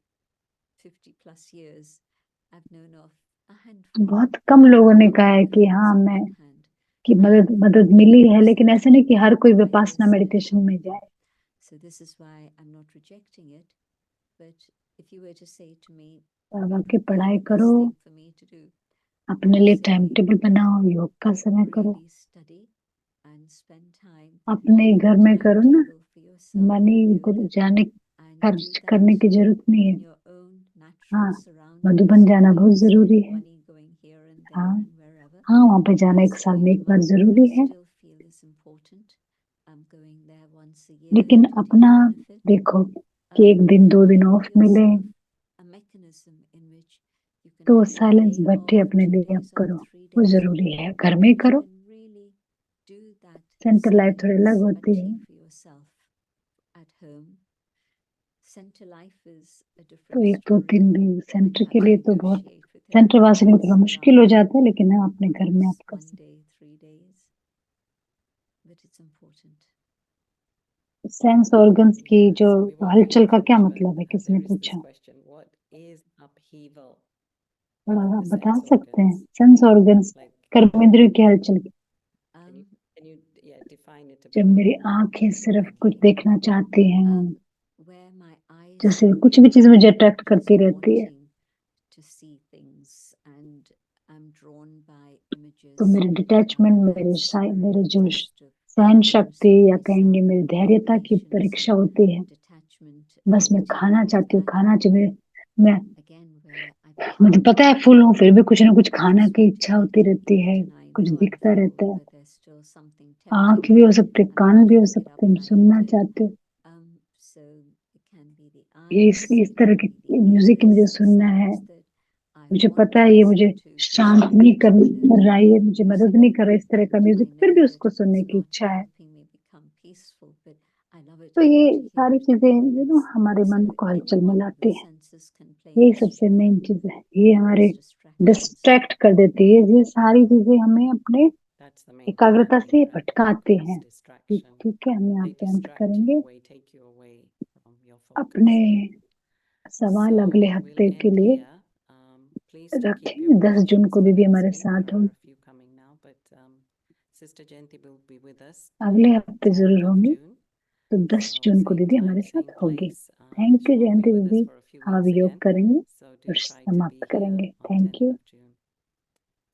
50 plus years, I've known of a handful. बहुत कम लोगों ने कहा है कि हाँ मैं कि मदद मिली है, लेकिन ऐसा नहीं कि हर कोई विपासना मेडिटेशन में जाए। So this is why I'm not rejecting it, but if you were to say to me, Baba what की would be पढ़ाई the best करो, thing for me to do? अपने लिए टाइम टेबल बनाओ, योग का समय करो, Really study and spend time अपने on घर a में करो ना, timetable for yourself money for इधर yoga जाने and do खर्च that करने की जरूरत नहीं है। in your own natural हाँ surroundings. मधुबन जाना बहुत without जरूरी spending है। money going here and there हाँ and wherever. हाँ वहाँ पे जाना एक It's साल going में to एक बार my जरूरी है, still feel is important. I'm going there once a year लेकिन to take अपना benefit. देखो कि एक दिन दो दिन Give ऑफ मिले yourself a mechanism in which you can तो have a साइलेंस day बैठे off, अपने 2 लिए आप days करो, off, 3 वो days off. जरूरी है। घर में ही You करो, can really do that centre life थोड़ी अलग silence होती है, achieve for yourself at home. Center life is a तो different एक दो story. दिन भी You सेंटर have के to लिए तो बहुत, negotiate with सेंटर everyone वासी के लिए else थोड़ा मुश्किल हो around जाता है, लेकिन हाँ अपने घर में this आप कर 1 सकते। day, 3 days, but it's important. Sense organs की Yeah, जो so we won't be able हलचल to का क्या finish, but मतलब है, किसी ने there is this पूछा। question: what is upheaval थोड़ा of आप the बता sense सकते हैं organs? सेंस ऑर्गन्स Like, कर्मेंद्रियों की हलचल की। can you define it a जब bit मेरी more? आंखें सिर्फ कुछ देखना चाहती हैं, Where my eyes जैसे are कुछ भी चीज मुझे अट्रैक्ट just करती रहती है, wanting to see things and I'm drawn by images तो मेरे डिटैचमेंट, मेरे जो सहन शक्ति या कहेंगे मेरी धैर्यता की परीक्षा होती है। बस मैं खाना चाहती हूँ, खाना चाहिए। मैं मुझे पता है फुल हूँ, फिर भी कुछ ना कुछ खाना की इच्छा होती रहती है, कुछ दिखता रहता है। आँख भी हो सकते, कान भी हो सकते, हम सुनना चाहते हो। ये इस तरह के म्यूजिक मुझे सुनना है, मुझे पता है ये मुझे शांत नहीं कर रहा है, ये मुझे मदद नहीं कर रहा, इस तरह का म्यूजिक, फिर भी उसको सुनने की इच्छा है। तो ये सारी चीजें हमारे मन को हलचल में लाती है। यही सबसे मेन चीज है, ये हमारे डिस्ट्रैक्ट कर देती है, ये सारी चीजें हमें अपने That's the main thing, I एकाग्रता think, से that भटकाते it's हैं। distraction. ठीक है, हम यहाँ They पे अंत distract करेंगे। you away, take you away from your अपने focus. सवाल So अगले we'll हफ्ते के end लिए here. Please do keep रखें। your 10 जून questions को for दीदी next हमारे week. साथ There होगी, are a few coming now, but Sister Jayanti will be with us अगले on हफ्ते 10th जरूर of होंगी, June. तो 10 So जून को same दीदी time, हमारे same साथ होगी। place. Thank She you won't be Jayanti with us दीदी, for a few हम अब weeks योग again. करेंगे So do और try to be समाप्त here करेंगे। on thank 10th you, of June.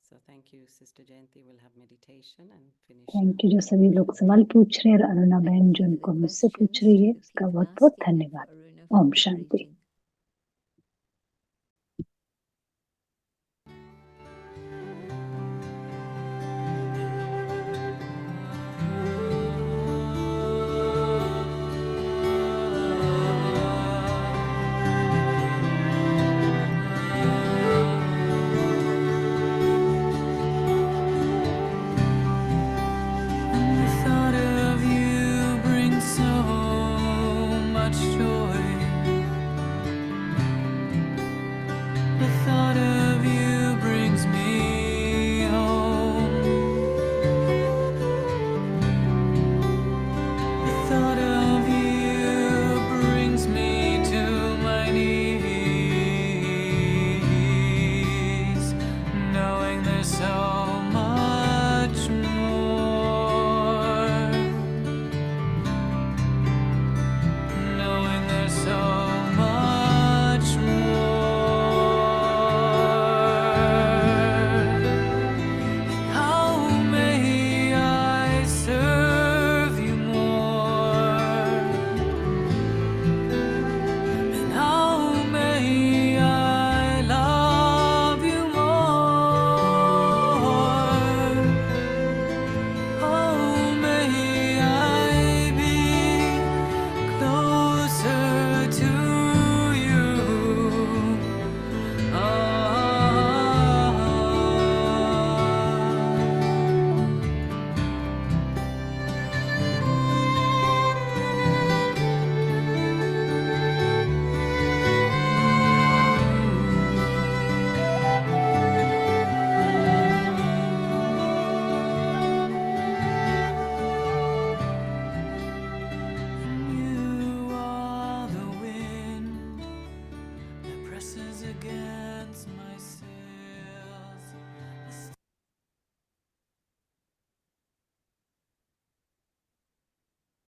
So thank you, Sister Jayanti. We'll have meditation and finish. Thank you. जो सभी लोग सवाल पूछ रहे हैं, और अरुणा Thank बहन you जो for उनको the मुझसे पूछ questions रही to है, the उसका people बहुत बहुत asking and for धन्यवाद। Aruna for Om Shanti. moderating.